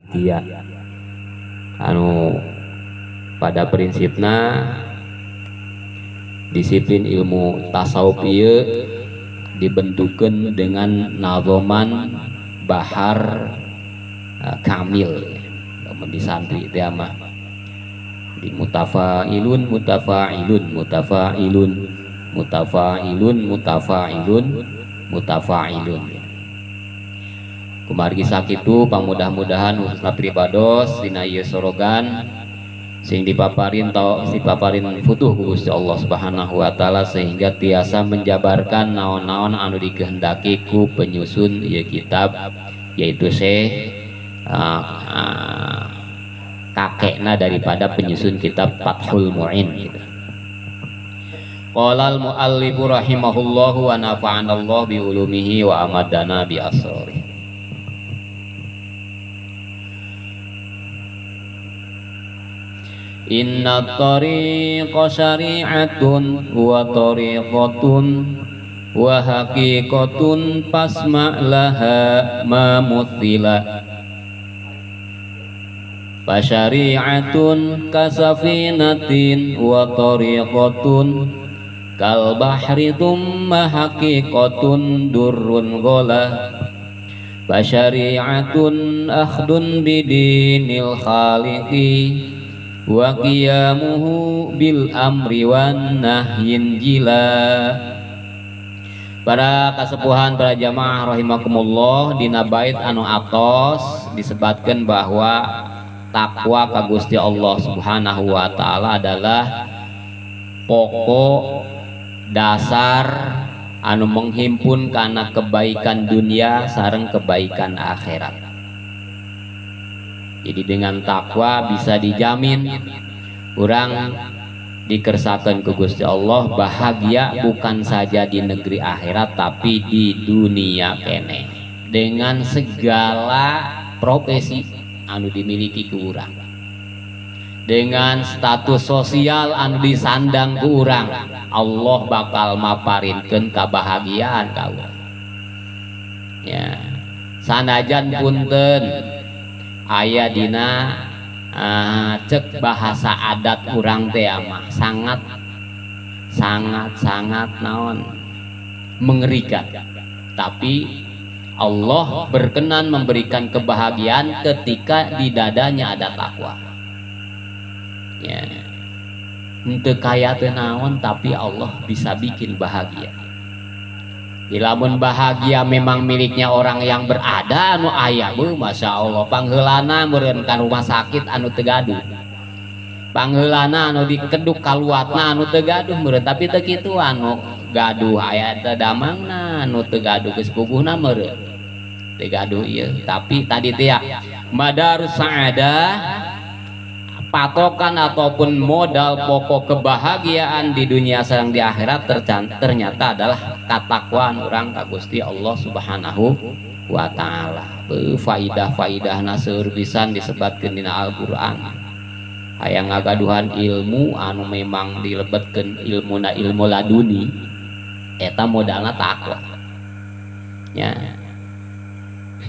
hatia anu pada prinsipna disiplin ilmu tasawuf ieu dibentukkan dengan nazoman bahar kamil di santri teh mah di mutafailun mutafailun mutafailun mutafailun mutafailun mutafailun kumargi sakitu pamudah-mudahan khususna pribados dina ieu sorogan sing dipaparin futuh ku Gusti Allah Subhanahu wa taala sehingga tiasa menjabarkan naon-naon anu dikehendaki ku penyusun ieu kitab yaitu Syekh kakekna daripada penyusun kitab Fathul Mu'in gitu. Qala al-muallifu rahimahullahu wa nafa'ana Allah bi ulumihi wa amadana bi asrarih. Inna tariqa syari'atun wa tariqatun wa haqiqatun fasma' laha ma muthila fa syari'atun kasafinatin wa tariqatun kal bahri thumma haqiqatun durrun ghala fa syari'atun akhdun bidinil khaliqi wa qiyamuhu bil amri wan nahyin jila. Para kasepuhan para jamaah rahimakumullah dina bait anu atos disebutkan bahwa takwa ka Gusti Allah Subhanahu wa taala adalah pokok dasar anu menghimpun kana kebaikan dunia sareng kebaikan akhirat. Jadi dengan takwa bisa dijamin orang dikersakan ke Gusti Allah bahagia bukan saja di negeri akhirat tapi di dunia kene dengan segala profesi anu dimiliki ke urang, dengan status sosial anu disandang ke urang, Allah bakal maparinkeun kabahagiaan ka urang. Ya, sanajan punten aya dina cek bahasa adat urang teh mah sangat naon mengerikan, tapi Allah berkenan memberikan kebahagiaan ketika di dadanya ada takwa. Ya, henteu kaya teu naon tapi Allah bisa bikin bahagia. Lamun bahagia memang miliknya orang yang berada anu aya beuh masya Allah pangheulana meureun ka rumah sakit anu teu gaduh, pangheulana anu dikeduk kaluatna anu teu gaduh meureun, tapi teu kitu anu gaduh aya teh damangna anu teu gaduh geus puguhna meureun teu gaduh ieu. Tapi tadi teh ya madarus saadah patokan ataupun modal pokok kebahagiaan di dunia sareng di akhirat ternyata adalah katakwaan orang ka Gusti Allah Subhanahu wa taala. Faidah-faidahna seueur pisan disebutkeun dina Al-Qur'an. Aya ngagaduhan ilmu anu memang dilebetkeun ilmuna ilmu laduni eta modalna takwa. Ya.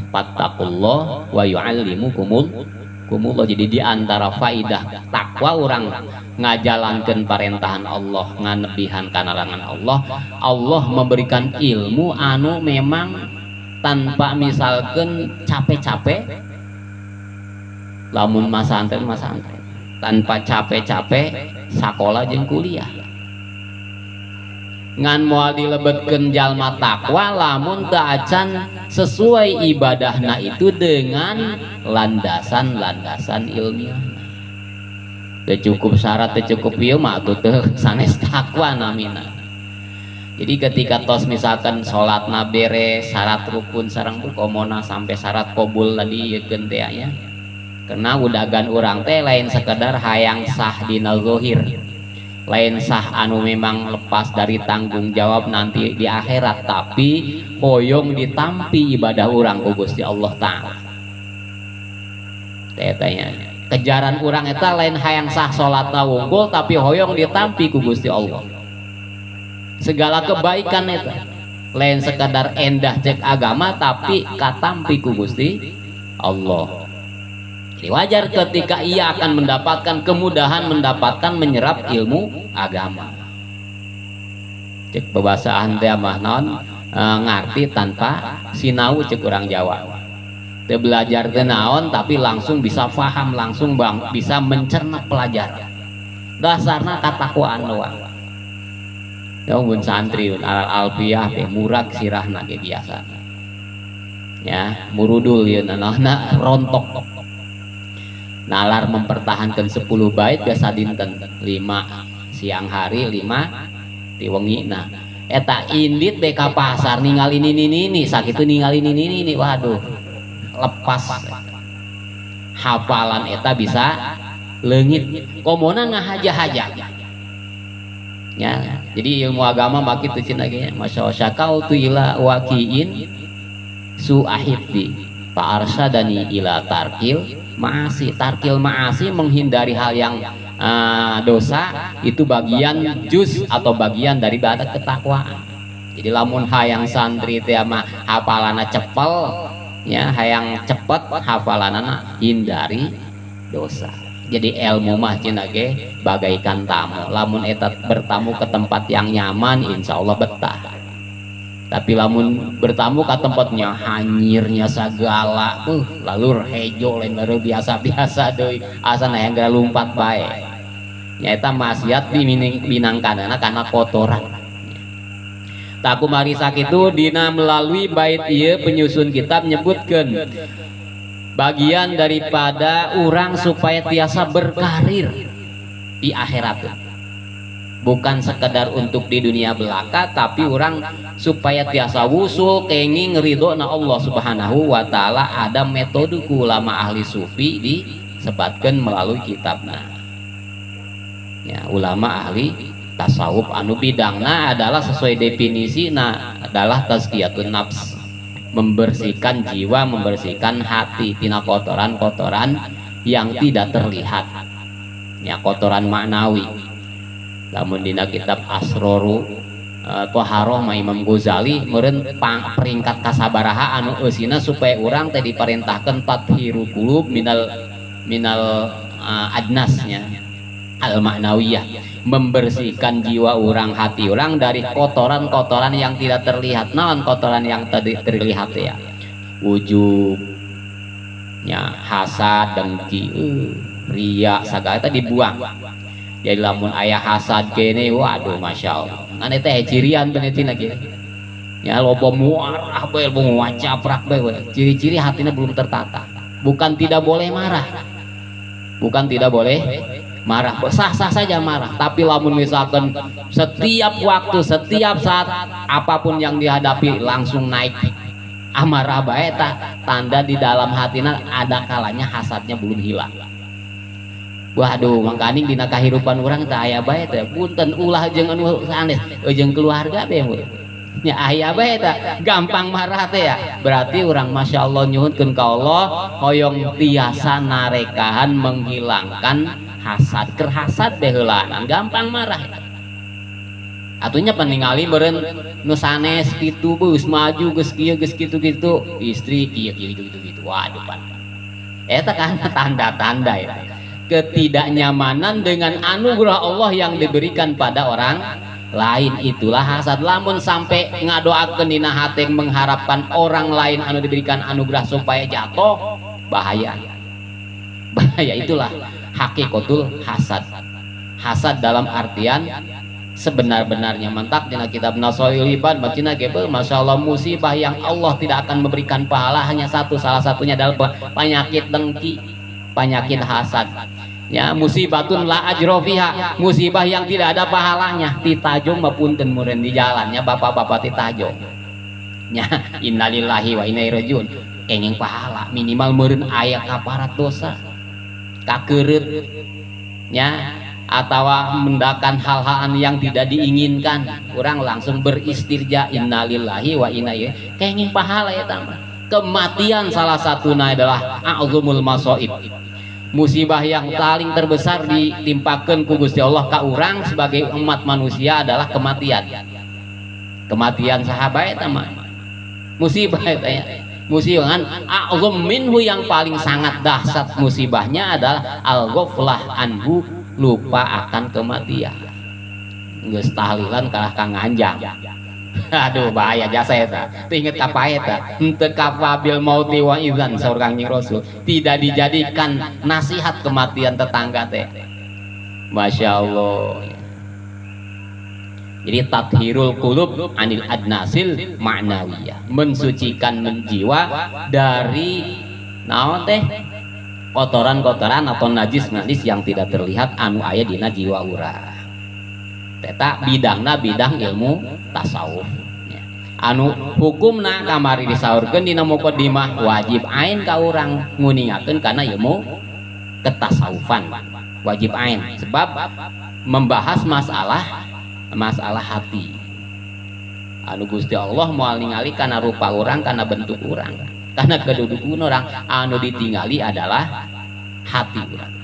Fattaqullah wa yu'allimukumullah. Jadi di antara faidah takwa orang ngajalankan perintahan Allah, nganebihan kanarangan Allah, Allah memberikan ilmu anu memang tanpa misalkan capek-capek, lamun masantren tanpa capek-capek sakola jeung kuliah. Ngan moal dilebetkeun jalma takwa lamun teu acan sesuai ibadahna itu dengan landasan ilmiah. Teu cukup syarat teu cukup ieu mah atuh teu sanes takwa namina. Jadi ketika tos misalkan salatna beres, syarat rukun sareng rukomona sampai syarat qabul tadi yekeun teh aya. Karena udagan urang teh lain sekedar hayang sah dina zahir. Lain sah anu memang lepas dari tanggung jawab nanti di akhirat, tapi hoyong ditampi ibadah orang ku Gusti Allah Ta'ala. Tanya kejaran orang eta lain hayang sah salatna wunggul tapi hoyong ditampi ku Gusti Allah. Segala kebaikan eta lain sekadar endah cek agama tapi katampi ku Gusti Allah. Jadi wajar ketika ia akan mendapatkan kemudahan mendapatkan menyerap ilmu agama. Cek pebasaan teh mah naon ngarti tanpa sinau cek orang Jawa. Teu belajar teh naon tapi langsung bisa paham langsung bisa mencerna pelajaran. Dasarna katakwaan doang. Ya mun santri alfiah teh murag sirahna ge biasa. Ya, murudul ieu nanana rontok. Nalar mempertahankan 10 bait biasa dinten 5 siang hari 5 di wengina eta indit deh ka pasar ningali ini sakitu ningali ini waduh lepas hafalan eta bisa leungit komona ngahaja-haja ya. Jadi ilmu agama baki teu cenah ge masya syakautu ila waqiin suahibdi fa arsadani ila tarkil tarkil ma'asi menghindari hal yang dosa itu bagian juz atau bagian dari ibadah ketakwaan. Jadi lamun hayang santri teh mah hafalana cepel ya hayang cepet hafalanana hindari dosa. Jadi ilmu mah cenah ge bagaikan tamu, lamun eta bertamu ke tempat yang nyaman insyaallah betah. Tapi lamun bertamu ke tempatnya hanyirnya segala lalu hejo lain baru biasa-biasa deui asana yang gara lumpat bae nyaeta maksiat diminangkanana karena kotoran. Tak kumari sakitu dina melalui bait ieu penyusun kitab menyebutkan bagian daripada orang supaya tiasa berkarir di akhirat. Bukan sekedar untuk di dunia belaka tapi orang supaya tiasa wusul kenging ridona Allah subhanahu wa ta'ala. Ada metode ulama ahli sufi disebatkan melalui kitabna ya, ulama ahli tasawuf anu bidangna adalah sesuai definisi adalah tazkiyatun nafs, membersihkan jiwa, membersihkan hati tina kotoran-kotoran yang tidak terlihat ya, kotoran maknawi. Lamun dina kitab Asroru Toharoh ma Imam Ghazali meureun peringkat kasabaraha anu eusina supaya urang teh diperintahkeun tathiru qulub minal adnasnya al ma'nawiyah, membersihkan jiwa orang hati orang dari kotoran-kotoran yang tidak terlihat. Naon kotoran yang tadi terlihat ya? Ujub nya, hasad, dengki, riya sagala eta dibuang. Jadi lamun ayah hasad kene waduh masya Allah kan eta cirian bener tina kieu ya, loba muarah bae loba wacaprak bae ciri-ciri hatinya belum tertata. Bukan tidak boleh marah, bukan tidak boleh marah, sah-sah saja marah, tapi lamun misalkan setiap waktu setiap saat apapun yang dihadapi langsung naik amarah bae tanda di dalam hatinya ada kalanya hasadnya belum hilang. Waduh mangkaning dina kahirupan urang teh aya bae teh punten ulah jeung anu sanes jeung keluarga teh nya aya bae teh gampang marah teh ya. Berarti urang masyaallah nyuhunkeun ka Allah hoyong tiasa narekahan menghilangkan hasad. Keur hasad teh heulaanan gampang marah. Atunya peningali meureun nu sanes kitu geus maju geus kieu geus kitu-kitu istri kieu gitu-gitu waduh pan. Eta kan tanda-tanda ya ketidaknyamanan dengan anugerah Allah yang diberikan pada orang lain, itulah hasad. Lamun sampai ngadoakeun dina hati mengharapkan orang lain anu diberikan anugerah supaya jatuh, bahaya. Bahaya, itulah hakikatul hasad. Hasad dalam artian sebenar-benarnya. Mantak dina kitab Nasaihul Ibad bacina gebel masyaallah musibah yang Allah tidak akan memberikan pahala hanya satu, salah satunya adalah penyakit dengki, penyakit hasad. Ya, musibatun la ajro fiha, musibah yang tidak ada pahalanya. Titajong mapunten muren di jalannya bapak-bapak titajong. Ya, innalillahi wa inna ilaihi rajiun. Engeng pahala minimal meureun aya kaparat dosa. Kakeureut ya, atawa mendakan hal-hal yang tidak diinginkan, orang langsung beristirja innalillahi wa inna ilaihi. Kenging pahala eta mah. Kematian salah satunya adalah a'zumul masaib. Musibah yang paling terbesar ditimpakan ku Gusti Allah ka urang sebagai umat manusia adalah kematian. Kematian sahabat eta mah musibah eta ya. Musiban a'zam minhu, yang paling sangat dahsyat musibahnya adalah al-ghaflah anhu, lupa akan kematian. Geus tahlilan kalah kang anjang. Aduh bahaya jasa eta. Inget apa eta? Henteu kafabil mauti wa idzan saur Kangjeng Rasul. Tidak dijadikan nasihat kematian tetangga teh. Masya Allah. Jadi tathirul qulub anil adnasil ma'nawiyah, mensucikan jiwa dari naon teh kotoran-kotoran atau najis-najis yang tidak terlihat anu aya dina jiwa urang. Teta bidangna bidang ilmu tasawuf. Anu hukumna kamari disaurkeun dina muqaddimah wajib ain ka urang nguningakeun kana ilmu ketasawufan. Wajib ain sebab membahas masalah hati. Anu Gusti Allah moal ningali kana rupa urang, kana bentuk urang, kana kedudukan urang, anu ditingali adalah hati urang.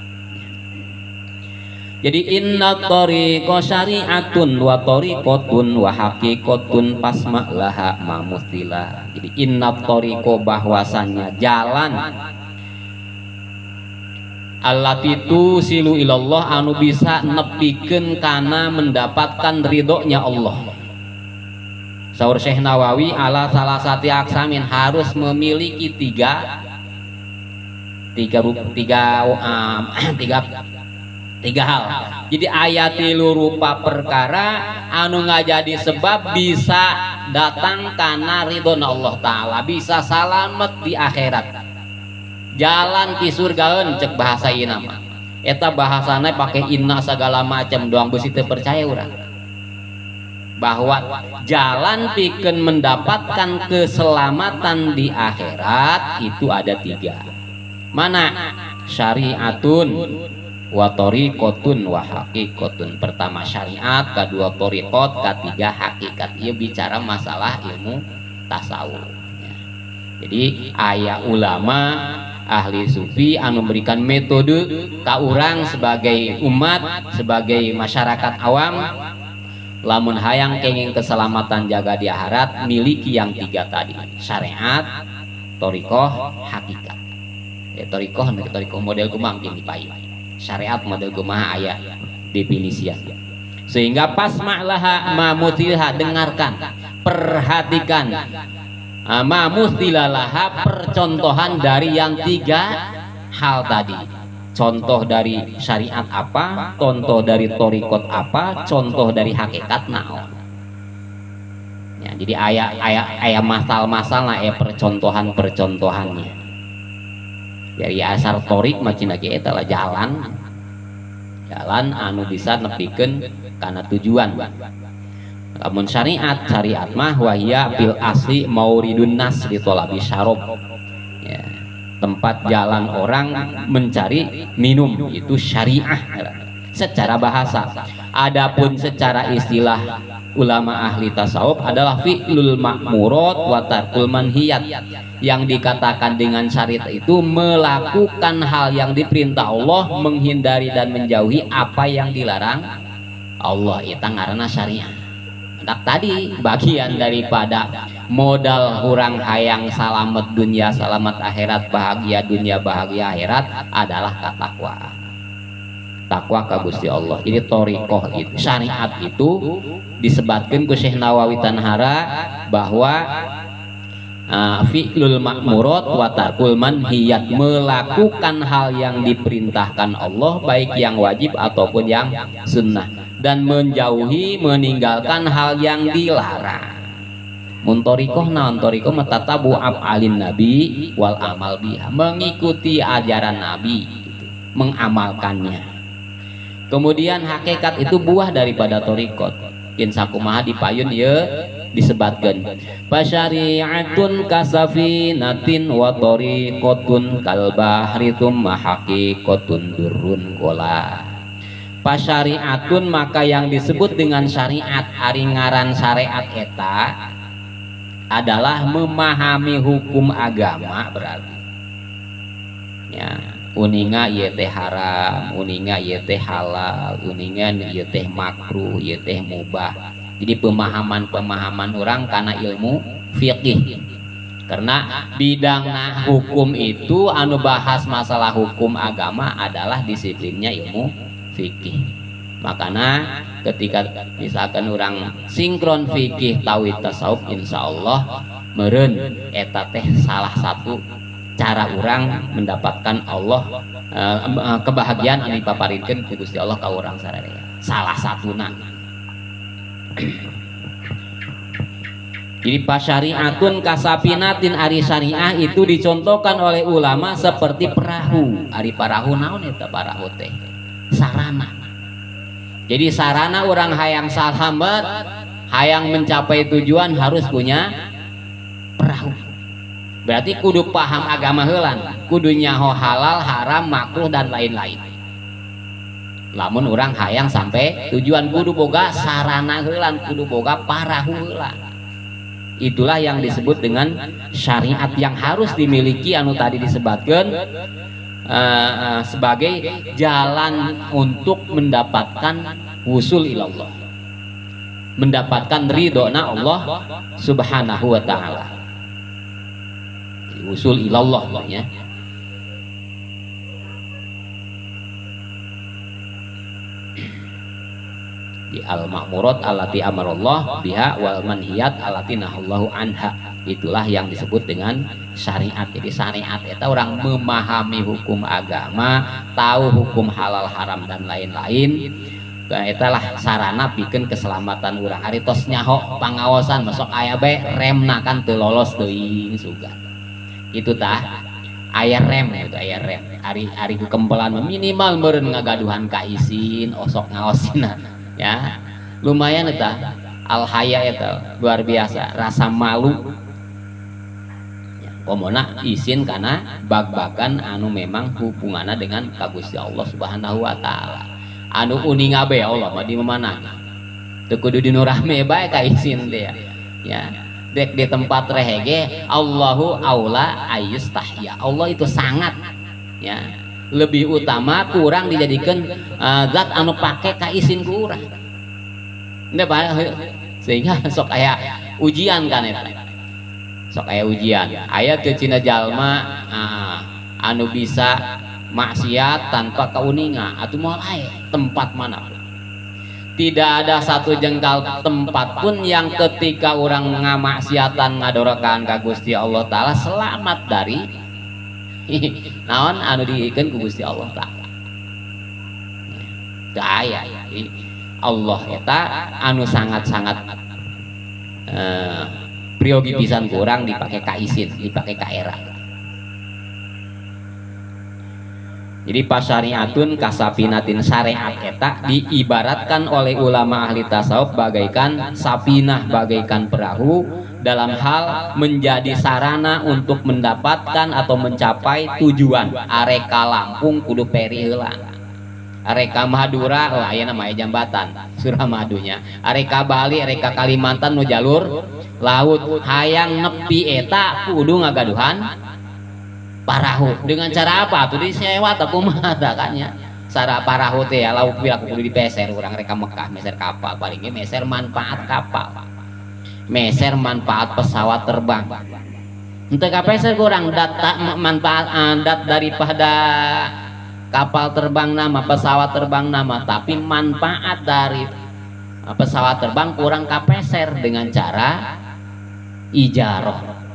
Jadi inna tariqa syari'atun wa tariqatun wa haqiqatun pasma laha mamustila. Jadi inna tariqa, bahwasannya jalan allati tusilu ilallah, anu bisa nepikeun kana mendapatkan ridhonya Allah. Saur Syekh Nawawi ala salah satu aksamin, harus memiliki tiga hal. Jadi ayat tilu rupa perkara anu ngajadi sebab bisa datang karena ridhona Allah Ta'ala, bisa salamet di akhirat, jalan ki surgaeun cek bahasa ieu mah. Eta bahasana pakai inna segala macam doang beusi teu percaya urang. Bahwa jalan pikeun mendapatkan keselamatan di akhirat itu ada tiga. Mana? Syariatun wa tariqatun wa haqiqatun. Pertama syariat, kedua tariqat, ketiga hakikat. Ieu bicara masalah ilmu tasawuf. Jadi aya ulama ahli sufi anu memberikan metode ka urang sebagai umat, sebagai masyarakat awam, lamun hayang kenging keselamatan jaga di akhirat, miliki yang tiga tadi: syariat, tariqah, hakikat. Tariqah model kumaha gini pai. Syariat model kumaha aya definisian. Sehingga pasma'laha mamutilaha, dengarkan, perhatikan, mamutilaha, percontohan dari yang tiga hal tadi. Contoh dari syariat apa, contoh dari tariqat apa, contoh dari hakikat naon. Ya, jadi aya masal-masal aya percontohan-percontohannya. Dari asar torik macam lagi eta lah jalan anu bisa nepikeun kana tujuan. Lamun syariat mah wahya fil asli mauridun nas li thalabi syarab. Ya, tempat jalan orang mencari minum, itu syariah secara bahasa. Adapun secara istilah ulama ahli tasawuf adalah fi'lul ma'murat wa tarkul manhiyat. Yang dikatakan dengan syariat itu melakukan hal yang diperintah Allah, menghindari dan menjauhi apa yang dilarang Allah. Itu ngaranna syariat. Tadi bagian daripada modal hurang hayang salamet dunia salamet akhirat, bahagia dunia bahagia akhirat adalah katakwaan. Takwa ka Gusti Allah. Ini thariqah itu, syariat itu disebutkan ku Syekh Nawawi Tanhara bahwa fi'lul ma'murat wa tarkul manhiyat, melakukan hal yang diperintahkan Allah baik yang wajib ataupun yang sunnah, dan menjauhi meninggalkan hal yang dilarang. Mun thariqah naon? Thariqah matatabu af'alin nabi wal amal biha, mengikuti ajaran nabi, mengamalkannya. Kemudian hakikat itu buah daripada thariqat. Kin sakumaha dipayun ieu disebutkan fasyari'atun kasafinatin wa tariqatun kal bahri tsumma haqiqatun durrun qala. Fasyari'atun, maka yang disebut dengan syariat ari ngaran syariat eta adalah memahami hukum agama, berarti ya, uninga ieu teh haram, uninga ieu teh halal, uningan ieu teh makruh, ieu teh mubah. Jadi pemahaman orang karena ilmu fiqih. karena bidang hukum itu anu bahas masalah hukum agama adalah disiplinnya ilmu fikih. Makanya ketika misalkan orang sinkron fikih tauhid tasawuf, insyaallah meureun eta teh salah satu cara orang mendapatkan Allah kebahagiaan anu dipaparikeun ku Gusti Allah ka urang sararea. Salah satuna. Jadi pasyariatun kasapinatin ari syariah itu dicontohkan oleh ulama seperti perahu. Ari perahu naon eta perahu teh? Sarana. Jadi sarana orang hayang salambat, hayang mencapai tujuan harus punya perahu. Berarti kudu paham agama heulan, kudu nyaho halal, haram, makruh dan lain-lain. Lamun orang hayang sampai tujuan kudu boga sarana heulan, kudu boga perahu heulan. Itulah yang disebut dengan syariat yang harus dimiliki anu tadi disebutkan sebagai jalan untuk mendapatkan wusul ilallah, mendapatkan ridhona Allah subhanahu wa ta'ala. Wusul ilallah ya. Di al-ma'murat allati amarallah biha wal manhiyat allati nahallahu anha. Itulah yang disebut dengan syariat. Jadi syariat itu orang memahami hukum agama, tahu hukum halal haram dan lain-lain. Itulah sarana bikin keselamatan orang. Ari tos nyaho pangawasan masuk aya be remna kan teu lolos teuing sugan. Itu tah aya rem itu aya rem. Ari kempelan minimal meureun ngagaduhan ka izin osok ngaosina. Ya lumayan eta al haya eta luar biasa rasa malu ya, komona izin karena bag-bagan anu memang hubungannya dengan Gusti Allah subhanahu wa ta'ala anu uning abe Allah mah di mana teu kudu dinu rame bae ka izin teh ya dek di tempat rehege Allahu aula ayyustahya. Allah itu sangat ya lebih utama kurang dijadikan zat anu pake ka izin ku urang. Sehingga sok aya ujian kan eta. Sok aya ujian. Aya teu cina jalma anu bisa maksiat tanpa kauninga atuh moal aya tempat mana. Tidak ada satu jengkal tempat pun yang ketika orang ngamaksiatan ngadorokan ka Gusti Allah taala selamat dari naon anu diikeun ku Gusti Allah taala. Daya Allah eta anu sangat-sangat priogi pisan kurang dipake ka izin, dipake ka era. Jadi pasyariatun kasapinatin syariat eta diibaratkan oleh ulama ahli tasawuf bagaikan sapinah, bagaikan perahu dalam hal menjadi sarana untuk mendapatkan atau mencapai tujuan. Areka Lampung kudu peri heulang, areka Madura lah aya namanya jambatan Suramadunya, areka Bali, areka Kalimantan nu jalur laut hayang nepi eta kudu ngagaduhan parahu. Dengan cara apa tuh disewa tak kumaha kan ya cara parahu teh ya laut bila kudu dipeser urang reka Mekah meser kapal paling ge meser manfaat kapal, meser manfaat pesawat terbang. Untuk kapeser kurang data manfaat dat daripada kapal terbang nama, pesawat terbang nama, tapi manfaat dari pesawat terbang kurang kapeser dengan cara ijaroh.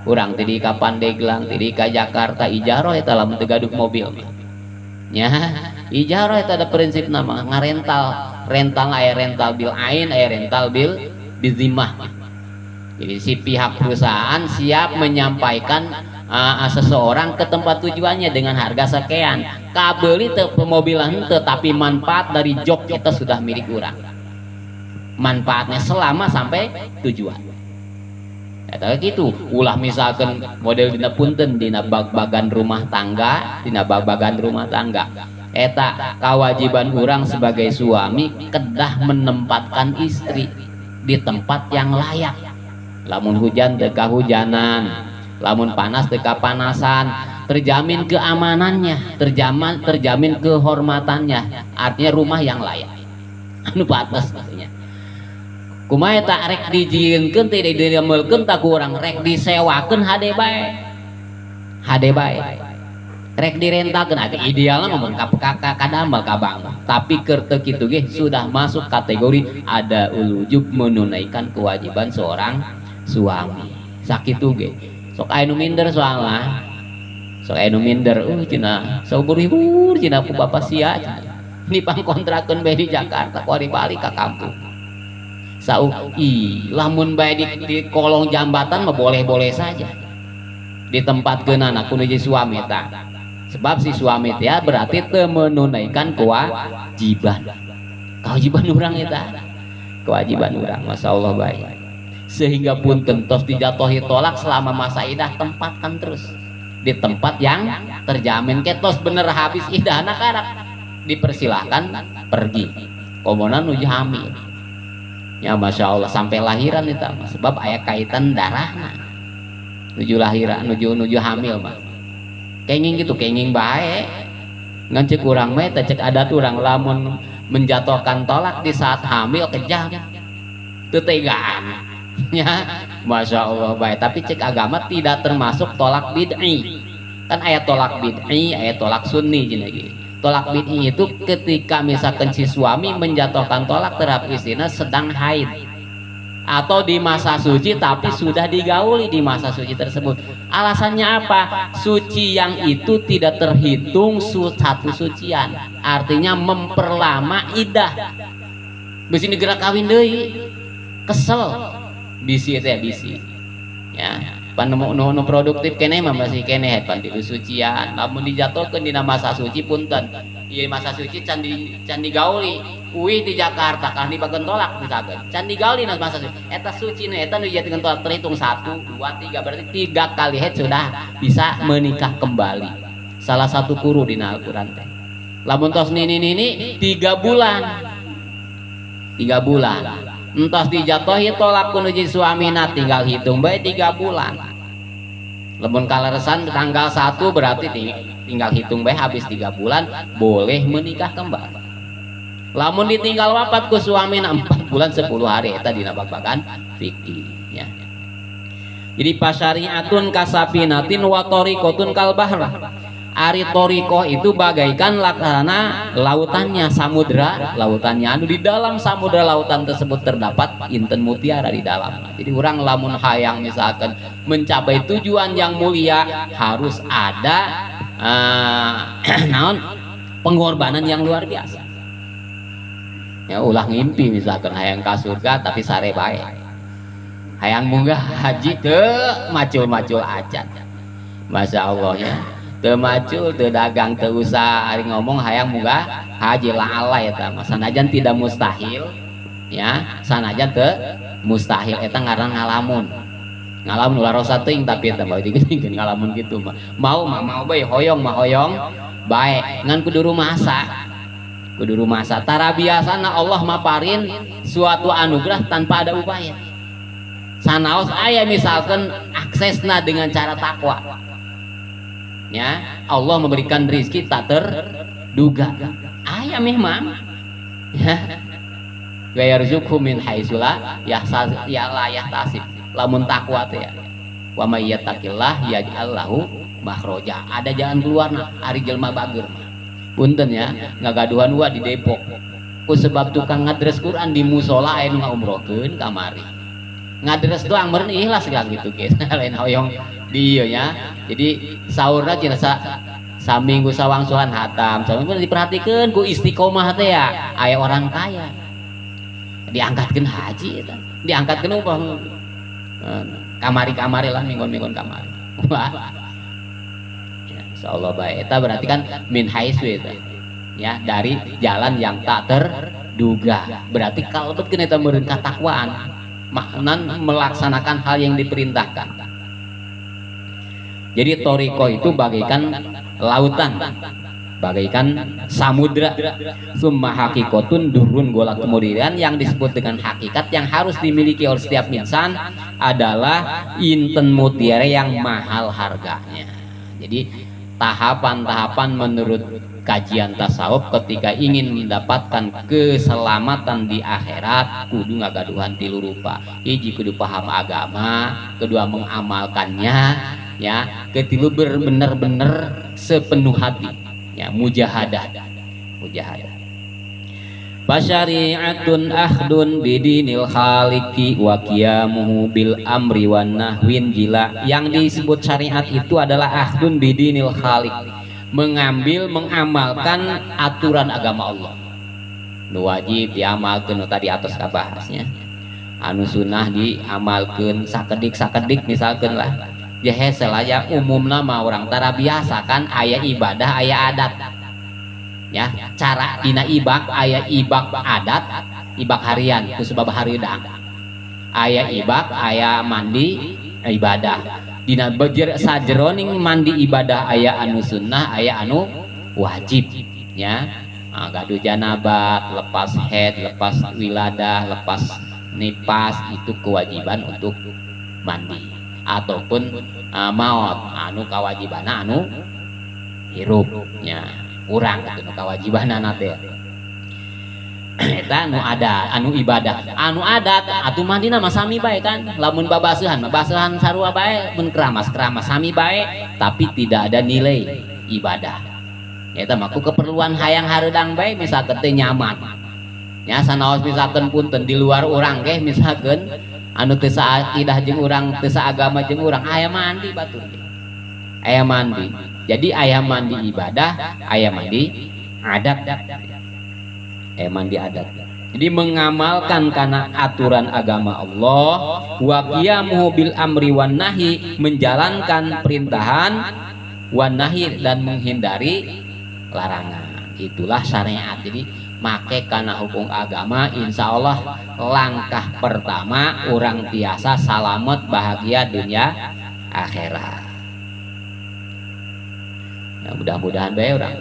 Kurang tadi ka Pandeglang, tadi ka Jakarta ijaroh eta lamun teu gaduh mobil. Nya, ijaroh eta ada prinsip nama ngarental, rental aya rental bil ain, aya rental bil bizimah. Jadi si pihak perusahaan siap menyampaikan seseorang ke tempat tujuannya dengan harga sekian. Kabeli teu pemobilan teu tapi manfaat dari jok kita sudah milik orang. Manfaatnya selama sampai tujuan. Eta gitu. Ulah misalkan model dina punten dina bag-bagan rumah tangga, dina bag-bagan rumah tangga. Eta kewajiban orang sebagai suami kedah menempatkan istri di tempat yang layak. Lamun hujan teu kahujanan, lamun panas teu kapanasan, terjamin keamanannya, terjamin kehormatannya, artinya rumah yang layak anu pantes maksudnya. kumaha eta rek dijieunkeun teh didamelkeun tak kurang rek disewakeun hade bae rek direntakeun atuh idealna mun kadamel ka bank tapi keur teu kitu ge sudah masuk kategori ada ulujub menunaikan kewajiban seorang suami sakitu ge sok aya nu minder soalna sok aya nu minder cenah saubur-hibur cenah ku bapak sia ini pangkontrakeun bae di Jakarta kuari balik ka kampung lamun bae di kolong jambatan mah boleh-boleh saja ditempatkeun anak ku nuju suami tah sebab si suami teh berarti teu menunaikan kewajiban urang eta kewajiban urang masyaallah baik sehingga punten tos dijatohi tolak selama masa idah tempatkan terus di tempat yang terjamin ketos bener habis idah anak-anak dipersilahkan pergi komonan nuju hamil ya masya Allah sampai lahiran itu sebab aya kaitan darahna nuju lahiran nuju hamil mah kenging gitu kenging bae ngan cek urang mah teh cek adat urang lamun menjatuhkan tolak di saat hamil kejam teu tegaan ya masya Allah bae tapi cek agama tidak termasuk tolak bid'i kan aya tolak bid'i aya tolak sunni cenah gitu. Tolak bid'i itu ketika misalkan si suami menjatuhkan tolak terhadap istrinya sedang haid atau di masa suci tapi sudah digauli di masa suci tersebut. Alasannya apa? Suci yang itu tidak terhitung satu sucian, artinya memperlama idah. Bisi negara kawin deui kesel bisi teh bisi ya pan nu produktif kene mah masih kene pan di sucian lamun dijatuhkeun dina masa suci punten ieu masa suci can digauli uih di Jakarta kan dibageun tolak misalkan can digauli na masa suci eta suci nu eta nu dijatuhkeun tolak terhitung 1 2 3 berarti 3 kali haid sudah bisa menikah kembali salah satu guru dina Al-Qur'an teh lamun tos nini 3 bulan entos dijatuhi tolak kunuji suamina tinggal hitung bae 3 bulan lamun kaleresan tanggal 1 berarti tinggal hitung bae habis 3 bulan boleh menikah kembali lamun ditinggal wafat ku suamina 4 bulan 10 hari eta dina babagan fikih ya jadi pasyariatun kasapinatin wa tariqatun kal bahra ari toriko itu bagaikan laksana lautannya samudra lautannya anu di dalam samudra lautan tersebut terdapat inten mutiara di dalam jadi orang lamun hayang misalkan mencapai tujuan yang mulia harus ada naon pengorbanan yang luar biasa ya ulah ngimpi misalkan hayang ka surga tapi sare bae hayang munggah haji ke macul-macul acan masya Allah ya teu macul teu dagang teu usah ari ngomong hayang munggah haji lah alay eta sanajan tidak mustahil ya sanajan teu mustahil eta ngaran ngalamun ulah rosa teuing tapi eta bae digeuning ngalamun kitu mah mau bae hoyong bae ngan kudu rumasa tara biasana Allah maparin suatu anugerah tanpa ada upaya sanaos aya misalkan aksesna dengan cara takwa ya Allah memberikan rizki tak terduga ayah memang ya yarzuqhu min haitsu la yahtasib lamun takwa teh ya wa may yattaqillah yaj'al lahu makhraja ada jalan keluarna ari jelma bager punten ya ngagaduhan wa di Depok ku sebab tukang ngadres Quran di musola aya nu ngaumrohkeun kamari ngadres doang meureun ikhlas gak gitu guys lain hoyong dieu nya jadi sahurna cenah saminggu sawangsulan hatam saminggu diperhatikeun ku istiqomah teh ya aya orang kaya diangkatkeun haji eta diangkatkeun upah kamari-kamari lah minggon-minggon kamari wah ya insyaallah bae eta berarti kan min haitsu eta ya dari jalan yang tak terduga berarti kalebetkeun eta meureun katakwaan maknan melaksanakan hal yang diperintahkan. Jadi toriko itu bagaikan lautan, bagaikan samudra. Summa hakikotun durun golak kemudian yang disebut dengan hakikat yang harus dimiliki oleh setiap insan adalah inten mutiara yang mahal harganya. Jadi tahapan-tahapan menurut kajian tasawuf ketika ingin mendapatkan keselamatan di akhirat kudu ngagaduhan tilu rupa. Hiji kudu paham agama, kedua mengamalkannya, ya, ketilu benar-benar sepenuh hati, ya, mujahadah. Fasyari'atun akhdun bidinil khaliqi wa qiyamuhu bil amri wan nahwin jila. Yang disebut syariat itu adalah akhdun bidinil khaliq, mengambil mengamalkan aturan agama Allah. Nu wajib diamalkeun tadi atas kabahasnya. Anu sunnah diamalkeun sakedik misalkeun lah. Ya hese lah ya umumna mah urang tara biasa kan aya ibadah aya adat. Ya, cara dina ibak aya ibak adat, ibak harian ku sebab hariudang. Aya ibak, aya mandi ibadah. Dina bejer sajeroning mandi ibadah aya anu sunnah, aya anu wajib, ya. Gaduh janabat, lepas haid, lepas wiladah, lepas nifas itu kewajiban untuk mandi. Ataupun maut anu kawajibana anu hirup, ya. Kurang gitu nu kawajibanana teh eta anu ibadah anu adat atuh mandina mah sami bae kan, lamun babaseuhan sarua bae, mun keramas sami bae, tapi tidak ada nilai ibadah. Eta mah ku keperluan hayang hareudang bae, misalkeun teu nyaman nya sanaos misalkeun punten di luar urang ge, misalkeun anu teu saakidah jeung urang, teu saagama jeung urang, aya mandi batur, aya mandi. Jadi aya mandi ibadah, aya mandi adat, mandi adat. Jadi mengamalkan karena aturan agama Allah, wa qiyamuhu bil amri wan nahi, menjalankan perintahan, wan nahi, dan menghindari larangan. Itulah syariat. Jadi make karena hukum agama, insya Allah langkah pertama orang tiasa salamet bahagia dunia akhirat. Ya, mudah-mudahan bae orang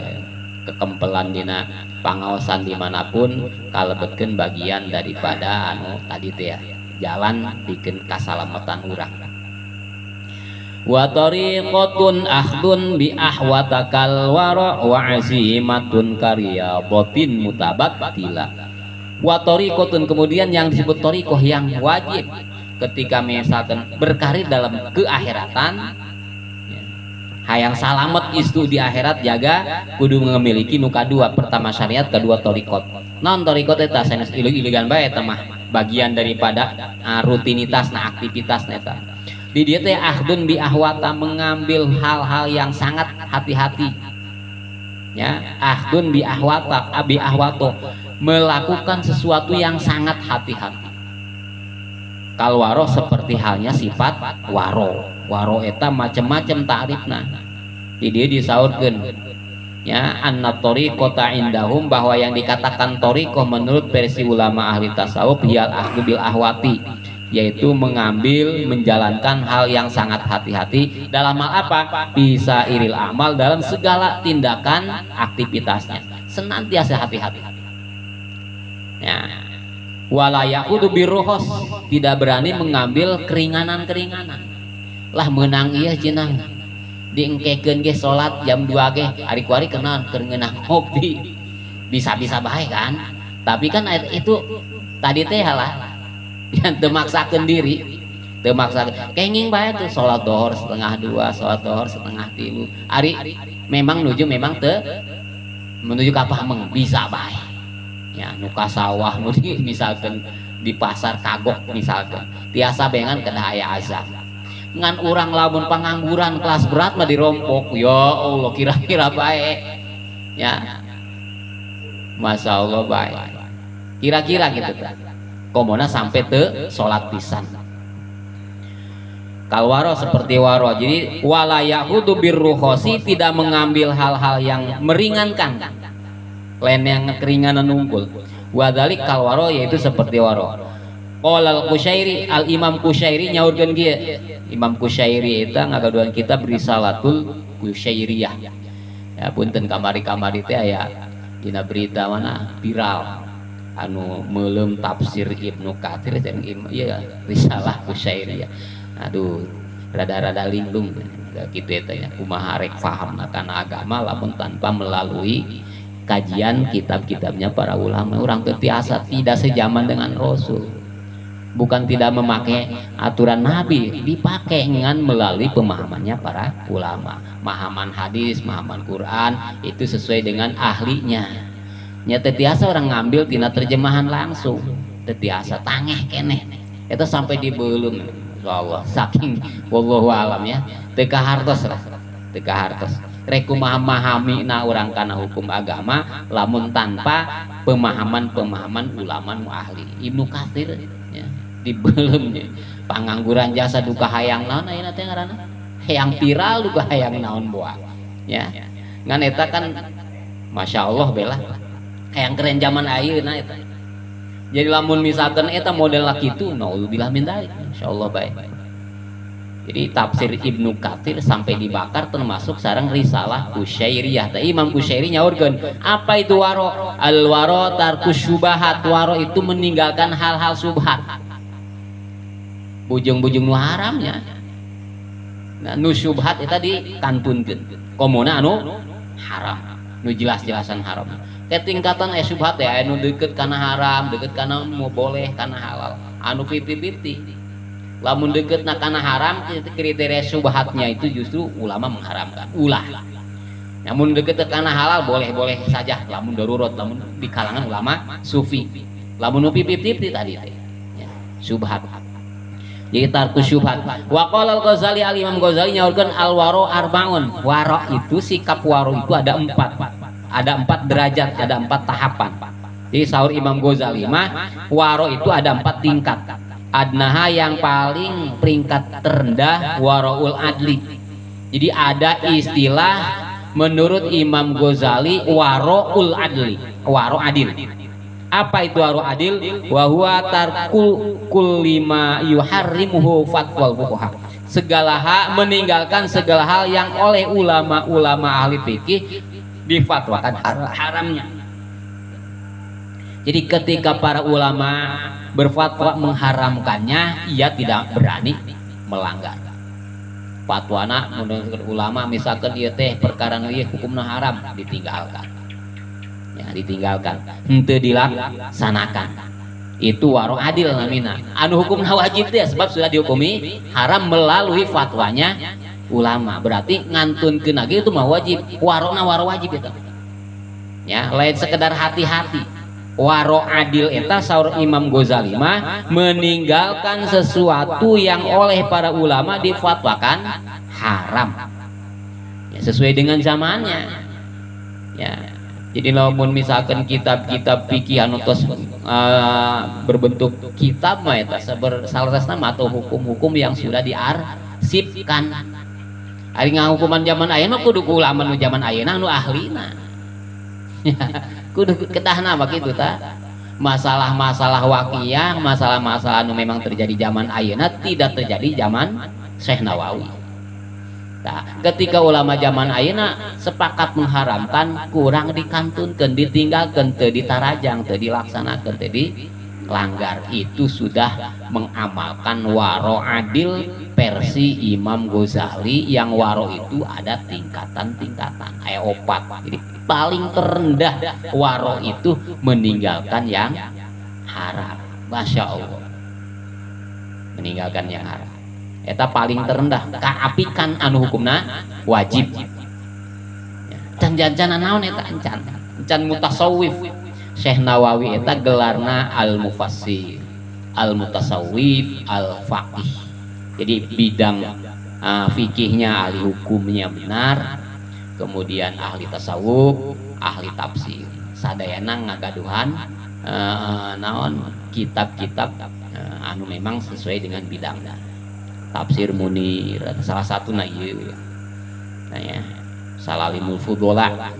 kekempelan dina pangaosan dimanapun kalebetkeun bagian daripada anu tadi teh ya, jalan bikin kasalamatan urang. Wa tariqatun akhdun bi ahwatakal wara wa azimatun kariyabatin mutabattila. Wa tariqatun, kemudian yang disebut tariqah yang wajib ketika misalkan berkarir dalam keakhiratan, hayang salamet istu di akhirat, jaga kudu memiliki nuka dua, pertama syariat, kedua torikot. Non torikot eta sanes ilig-iligan bae eta mah bagian daripada rutinitas na aktivitas eta. Di dieu teh ahdun bi ahwata, mengambil hal-hal yang sangat hati-hati. Ya, ahdun bi ahwata, abi ahwato, melakukan sesuatu yang sangat hati-hati. Kal waro seperti halnya sifat waro. Waro eta macam-macam ta'rifna. Di dia disaurkeun ya, anna tariqata indahum, bahwa yang dikatakan tariqah menurut versi ulama ahli tasawuf hiyal akhdhu bil ahwati, yaitu mengambil menjalankan hal yang sangat hati-hati dalam hal apa? Bisa iril amal, dalam segala tindakan aktivitasnya senantiasa hati-hati. Ya. Wala yaqudu birruhus, tidak berani mengambil keringanan-keringanan. Lah menang iya cenah diengkekeun ge salat jam 2 ge ari kuari kenaon keur ngeunah ngopi, bisa-bisa bae kan, tapi kan itu tadi teh lah yang teu maksakeun diri, teu maksakeun kenging bae tuh salat dohor setengah 2, salat dohor setengah 3, ari memang memang teu menuju ka pameng bisa bae ya, nu ka sawah nu misalkeun di pasar kagok misalkeun tiasa bengan kada aya azab. Ngan urang lamun pangangguran kelas berat mah dirompok, ya Allah kira-kira baik ya, masya Allah baik kira-kira gitu kan, komona sampai te sholat pisan kalwaro seperti waro. Jadi wala yahudu birruhosi, tidak mengambil hal-hal yang meringankan, lain yang keringanan unggul. Wadalik kalwaro, yaitu seperti waro. Qolal Qusyairi, al Imam Qusyairi nyaurkeun kieu. Imam Qusyairi eta ngagaduhan kitab Risalatul Qusyairiyah. Ya punten kamari-kamari teh aya dina berita mana viral anu meuleuh tafsir Ibnu Katsir jeung ieu Risalah Qusyairiyah. Aduh, rada-rada linglung gitu ya tanya kumaha rek paham kana agama lamun tanpa melalui kajian kitab-kitabnya para ulama. Orang terbiasa tidak sejaman dengan Rasul, bukan tidak memakai aturan Nabi, dipakai dengan melalui pemahamannya para ulama. Pemahaman hadis, pemahaman Quran itu sesuai dengan ahlinya. Nya terbiasa orang ngambil tina terjemahan langsung, terbiasa tangeh keneh itu sampai di belum Allah saking wallahu alam ya teka hartos lah, teka hartos reku memahami na orang kana hukum agama lamun tanpa pemahaman ulama nu ahli. Ibnu Katsir ya di belumnya pangangguran jasa duka hayang naon ayeuna teh ngaranna hayang viral duka hayang naon boa ya ngan eta kan masya Allah bela hayang keren zaman ayeuna eta. Jadi lamun misalkan eta model kitu naudzubillah min dzalik insyaallah baik. Jadi tafsir Ibnu Katsir sampai dibakar termasuk sareng risalah Kusyairiyah. Tah Imam Kusyairi nyaurkeun apa itu waro? Al waro tarkus syubhat. Waro itu meninggalkan hal-hal subhat. Bujung-bujung nu haramnya. Nah, nu syubhat eta dikantunkeun. Komona anu haram. Nu jelas-jelasan haram. Ketingkatan syubhat ya anu deket kana haram, deket kana mau boleh, kana halal, anu 50-50. Lamun deket kana haram kriteria syubhatnya itu justru ulama mengharamkan ulah. Namun deket kana halal boleh-boleh saja lamun darurat, lamun di kalangan ulama sufi. Lamun 50-50 tadi ya, syubhat. Jadi tarku syubhat. Wa qala al-Ghazali al-Imam Ghazali nyaurkeun al-waro arbaun. Waro itu sikap waro itu ada 4. Ada 4 derajat, ada 4 tahapan. Jadi sahur Imam Ghazali mah waro itu ada 4 tingkat. Adnaha yang paling peringkat terendah waroul adli. Jadi ada istilah menurut Imam Ghazali waroul adli, waro adil. Apa itu waro adil? Wa huwa tarkul kullima yuharrimuhu fatwal fuqaha. Segala hal meninggalkan segala hal yang oleh ulama-ulama ahli fikih difatwakan haramnya. Jadi ketika para ulama berfatwa mengharamkannya, ia tidak berani melanggar. Fatwana menurut ulama misalkan ieu teh perkara ieu hukumna haram ditinggalkan. Ya, ditinggalkan. Henteu dilaksanakan. Itu waro adil namina. Anu hukumna wajib teh sebab sudah dihukumi haram melalui fatwanya ulama, berarti ngantunkeun lagi itu mah wajib. Warona waro wajib itu ya, lain sekedar hati-hati. Waro adil eta saur Imam Ghazali mah meninggalkan sesuatu yang oleh para ulama difatwakan haram ya, sesuai dengan zamannya ya. Jadi lamun misalkan kitab-kitab fikih anu tos berbentuk kitab mah eta salah atau hukum-hukum yang sudah diarsipkan. Ari ngahukuman zaman ayeuna kudu ku ulama nu zaman ayeuna anu ahlina. Kudu kedahna mah kitu tah. Masalah-masalah waqiyah, masalah-masalah anu memang terjadi zaman ayeuna tidak terjadi zaman Syekh Nawawi. Nah, ketika ulama zaman ayeuna sepakat mengharamkan, kurang dikantunkeun, ditinggalkeun, teu ditarajang, teu dilaksanakeun, teu dilanggar, itu sudah mengamalkan waro adil versi Imam Ghazali. Yang waro itu ada tingkatan-tingkatan, aya 4. Jadi paling terendah waro itu meninggalkan yang haram. Masya Allah, meninggalkan yang haram eta paling terendah. Kaapikan anu hukumna wajib. Can-can naon eta encan mutasawwif. Syekh Nawawi eta gelarna al-mufassir, al-mutasawwif, al-faqih. Jadi bidang fikihnya, ahli hukumnya benar, kemudian ahli tasawuf, ahli tafsir. Sadayana ngagaduhan naon kitab-kitab anu memang sesuai dengan bidangnya. Tafsir Munir salah satu na ieu nah ya, Salalimul Fudola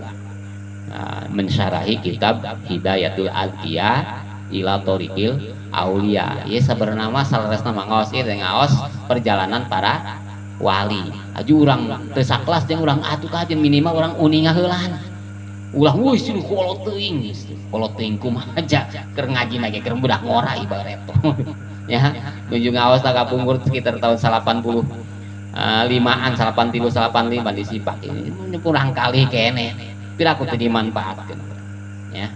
mensyarahi kitab Hidayatul Adqiya ila Thoriqil Aulia. Ieu sabenerna mah salaresna mangaos ieu ngaos perjalanan para wali. Aju urang teu sakelas jeung urang atuh kajen minimal urang uninga heulan. Ulah wuih sih kolot teuing kumaha aja keur ngaji ge keur budak ngora ibarat ya. Nunjuk ngaos tak kapungkur sekitar tahun 80 limaan 8385 disipak ini kurang kali kene piraku teu dimanfaatkeun ya.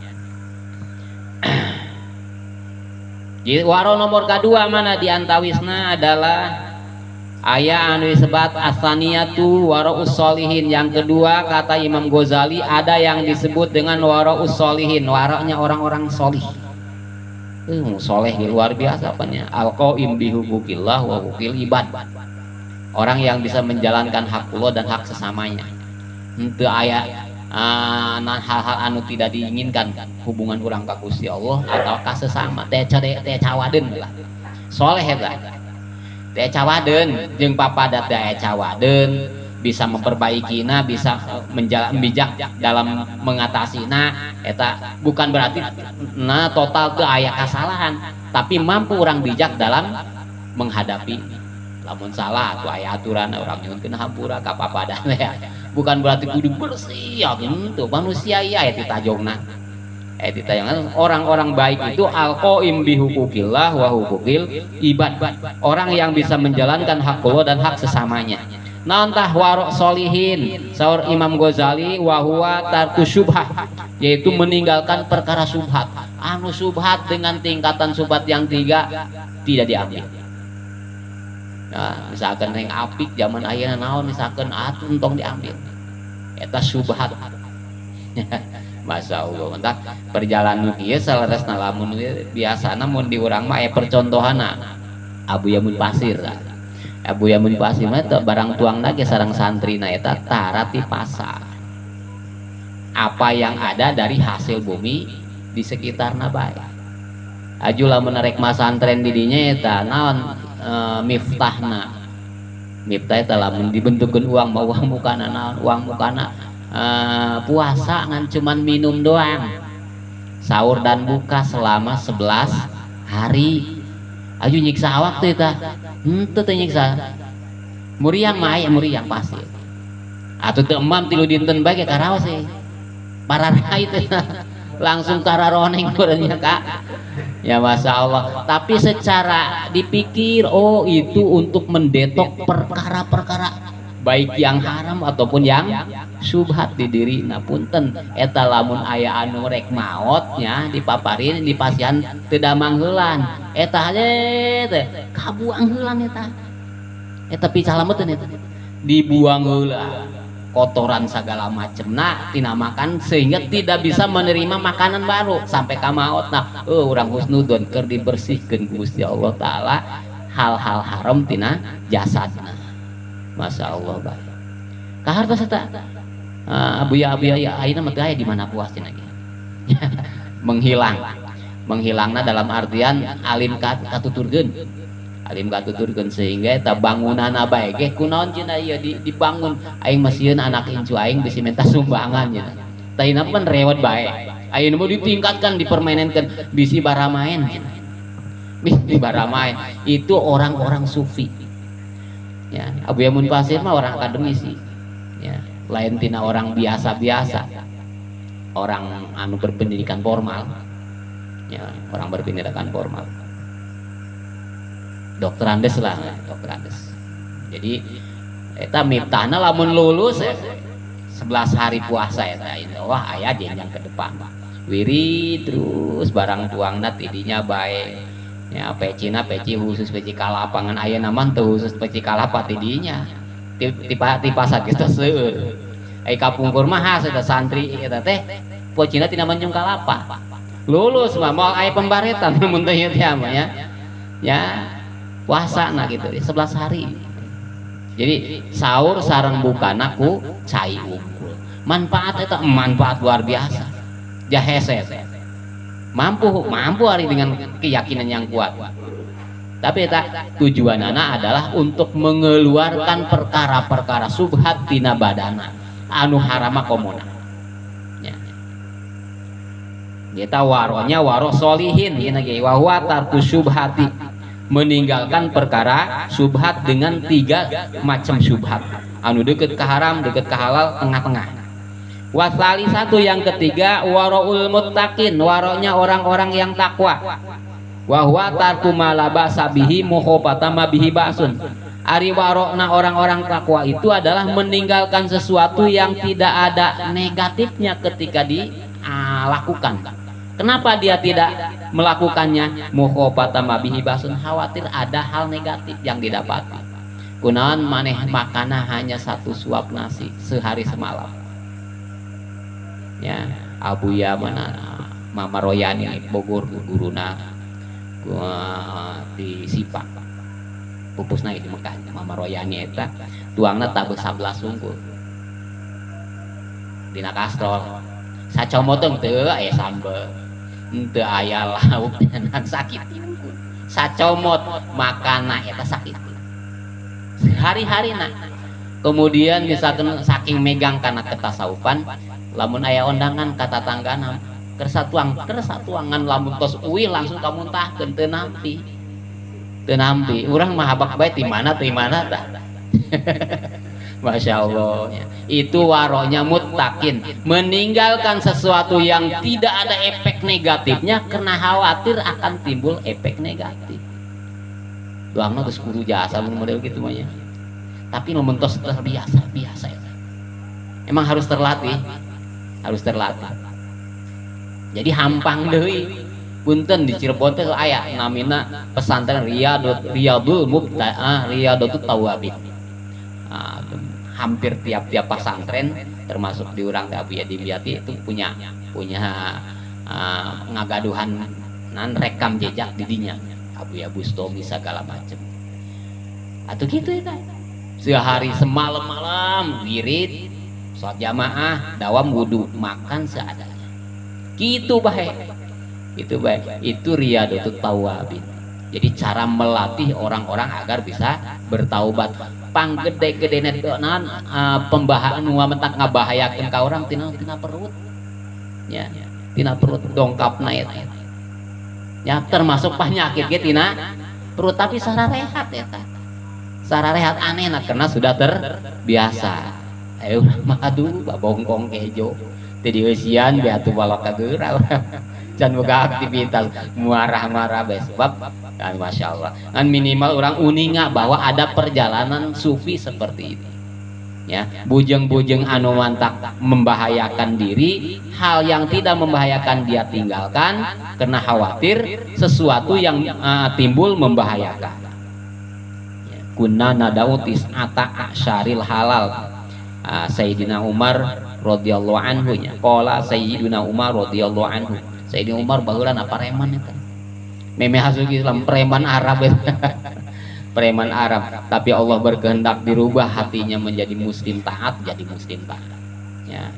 Jadi waro nomor kedua mana diantawisna adalah aya anu disebut asaniyatu waraus sholihin. Yang kedua kata Imam Ghazali ada yang disebut dengan waraus sholihin, waranya orang-orang solih. Soleh luar biasa apanya, alqaim bihuquqillah wa huquqil ibad, orang yang bisa menjalankan hak Allah dan hak sesamanya. Henteu aya hal-hal anu tidak diinginkan hubungan urang ka Gusti Allah atau ka sesama teh cawadeun lah soleh eta teh cawadeun jeung papadat teh cawadeun bisa memperbaikina, bisa menjalan bijak dalam mengatasina. Eta bukan berarti total teu aya kasalahan, tapi mampu orang bijak dalam menghadapi. Lamun salah atuh aya aturan orang nyuhunkeun hampura ka papadat ya. Bukan berarti kudu bersih ya gitu. Manusia ya eta tajongna. Eta yang orang-orang baik itu alqaim bihuquqillah wa huquqil ibad. Orang yang bisa menjalankan hak Allah dan hak sesamanya. Naon tah waro solihin saur Imam Ghazali wa huwa tarku syubhat, yaitu meninggalkan perkara subhat. Anu subhat dengan tingkatan subhat yang 3 tidak diambil. Nah, misalkan yang apik zaman ayeuna naon misalkan atuh entong diambil. Eta subhat. Masya Allah, entak perjalanan kieu salaresna lamun biasana mun di urang mah aya percontohanna Abu Yamun Pasir. Abu Yamun Pasir mah teh barang tuangna ge sareng santrina eta tara ti pasar. Apa yang ada dari hasil bumi di sekitarna bae. Aju lamun rek masantren di dinya eta naon miftahna. Miftah eta lamun dibentukkeun uang mah uang mukana naon uang mukana puasa ngan cuman minum doang, sahur dan buka selama 11 hari. Aju nyiksa awak tuh eta henteu teh nyiksa muriang mah aya muriang pasti atuh teu emam 3 dinten bae ge karaos sih pararai teh langsung kararoneng kurangnya Kak ya. Masya Allah. Tapi secara dipikir oh itu untuk mendetok perkara-perkara baik yang haram ataupun yang subhat di diri. Nah punten eta lamun aya anu rek maotnya dipaparin dipasihan teu damang heulan eta teh kabuang heulan eta picalameun eta dibuang heula kotoran segala macemna tina makan sehingga tidak bisa menerima makanan baru sampai ka maotna. Urang husnudon keur dibersihkeun Gusti Allah taala hal-hal haram tina jasadna. Masya Allah baik. Kahartos eta abuya ayeuna mah teu aya di mana puasna ge. Menghilang. Menghilangna dalam artian alim katuturkeun. Alim katuturkeun sehingga eta bangunana bae ge kunaon cenah ieu dibangun aing masieun anak incu aing bisi minta sumbangan cenah. Taina pun rewet bae. Ayeuna mah ditingkatkan dipermainenkeun bisi baramaen cenah. Bisi baramaen itu orang-orang sufi. Ya, Abu Yamun Pasir mah orang akademisi ya, lain tina orang biasa-biasa, orang anu berpendidikan formal ya, orang berpendidikan formal, dokter Andes lah, dokter Andes. Jadi eta miftahna lamun lulus 11 hari puasa eta wah aya jenjang ke depan wiri terus barang tuangna tidinya bae ya. Pecina peci khusus peci kalapa ngan aya naman teu khusus peci kalapa tidinya ti pasar geus seueur ai kapungkur mah has eta santri eta teh pecina tina manjung kalapa lulus mah moal aya pembaretan mun teh ieu teh mah ya puasa nah gitu 11 hari. Jadi sahur sareng bukana ku cai unggul manfaat eta manfaat luar biasa jahese mampu hari dengan keyakinan yang kuat. Tapi tujuanana adalah untuk mengeluarkan perkara-perkara subhat tina badana anu harama komuna ya. Kita waronya waro solihin ini ge wa huwa tarku subhati, meninggalkan perkara subhat dengan 3 macam subhat anu deket ke haram, deket ke halal, tengah-tengah. Wasali satu yang ketiga waraul muttaqin, waronya orang-orang yang takwa. Wa huwa tarku ma la ba'sa bihi mukhafata ma bihi ba'sun, Ari warokna orang-orang takwa itu adalah meninggalkan sesuatu yang tidak ada negatifnya ketika dilakukan. Kenapa dia tidak melakukannya? Mukhofatan mabihi basun, khawatir ada hal negatif yang didapati. Kunaon maneh makana hanya satu suap nasi sehari semalam. Ya, Abuya mana Mama Royani Bogor guruna di Sipak. Pupusna di Mekah Mama Royani eta tuangna tabeu 11 unggul dina kastrol sacomotong teu aya sambel teu aya lauk dan sakit sacomot makana eta sakit hari-harina. Kemudian misalkan saking megang karena ketasawufan lamun aya ondangan kata tanggana kersatuangan lamun tos uih langsung kamuntahkeun teu nampi orang mah habak bae di mana tah. Masya Allah ya. Itu waronya muttaqin, meninggalkan sesuatu yang tidak ada efek negatifnya karena khawatir akan timbul efek negatif. Doangna geus kudu jasa model gitu mah ya. Tapi mementos terbiasa ya. Emang harus terlatih. Jadi hampang deui. Punten di Cirebon teh aya namina pesantren Riyadul Mubta'ah Riyadul Tawabin. Hampir tiap-tiap pesantren termasuk di urang teh Abu Yadimyati itu punya ngagaduhan rekam jejak di dinya Abu Ya Bustomi segala macam. Atuh gitu ya kan. Sehari semalam wirid, sholat jamaah, dawam wudu, makan seadanya. Gitu bae. Itu baik, itu Riyadul Tawabin. Jadi cara melatih orang-orang agar bisa bertaubat. Panggede-gedene pembahasan mentak ngabahayakeun ka urang tina perut. Ya, tina perut dongkapna eta. Ya termasuk penyakit ge tina perut tapi sara rehat eta. Sara rehat anehna karena sudah terbiasa. Ayo mah aduh babongkong kejo. Teu dieusian be atuh balok ka geura. Dan boga aktivitas marah-marah sebab kan Masya Allah kan minimal orang uninga bahwa ada perjalanan sufi seperti itu ya, bujeng-bujeng anu mantak membahayakan diri, hal yang tidak membahayakan dia tinggalkan karena khawatir sesuatu yang timbul membahayakan. Kunna nadautis ata syaril halal. Sayyidina Umar radhiyallahu anhu nya qala Sayyidina Umar radhiyallahu anhu, Sayyidina Umar baheula apa preman eta. Meme hasuk Islam preman Arab preman Arab, tapi Allah berkehendak dirubah hatinya menjadi muslim taat, jadi muslim taat. Ya.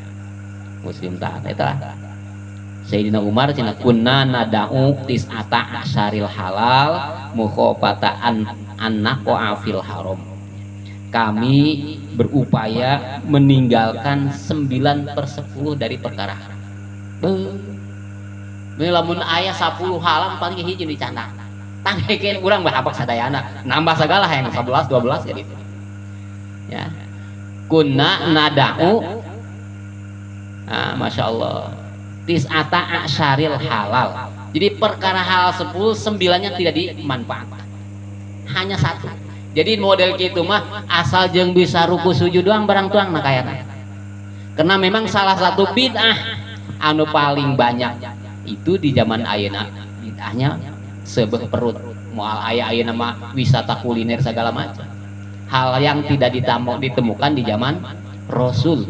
Muslim taat eta. Sayyidina Umar cenah kunna nada'u tis'ata asyaril halal mukhafata an-naqwa fil haram. Kami berupaya meninggalkan 9/10 dari perkara haram. Lamun aya 10 halam paling hiji dicandak. Tangkekeun urang bahabak sadayana, nambah segala yang 11 12 ya gitu. Ya. Kunna nada'u Masya Allah tis'ata asyaril halal. Jadi perkara halal 10, 9-nya tidak dimanfaatkan. Hanya satu. Jadi model gitu mah asal jeung bisa ruku sujud doang barang tuang na kayana. Karena memang salah satu bid'ah anu paling banyak itu di zaman ayeuna bid'ahnya sebeh perut, moal aya ayeuna mah wisata kuliner segala macam. Hal yang tidak ditemukan di zaman Rasul.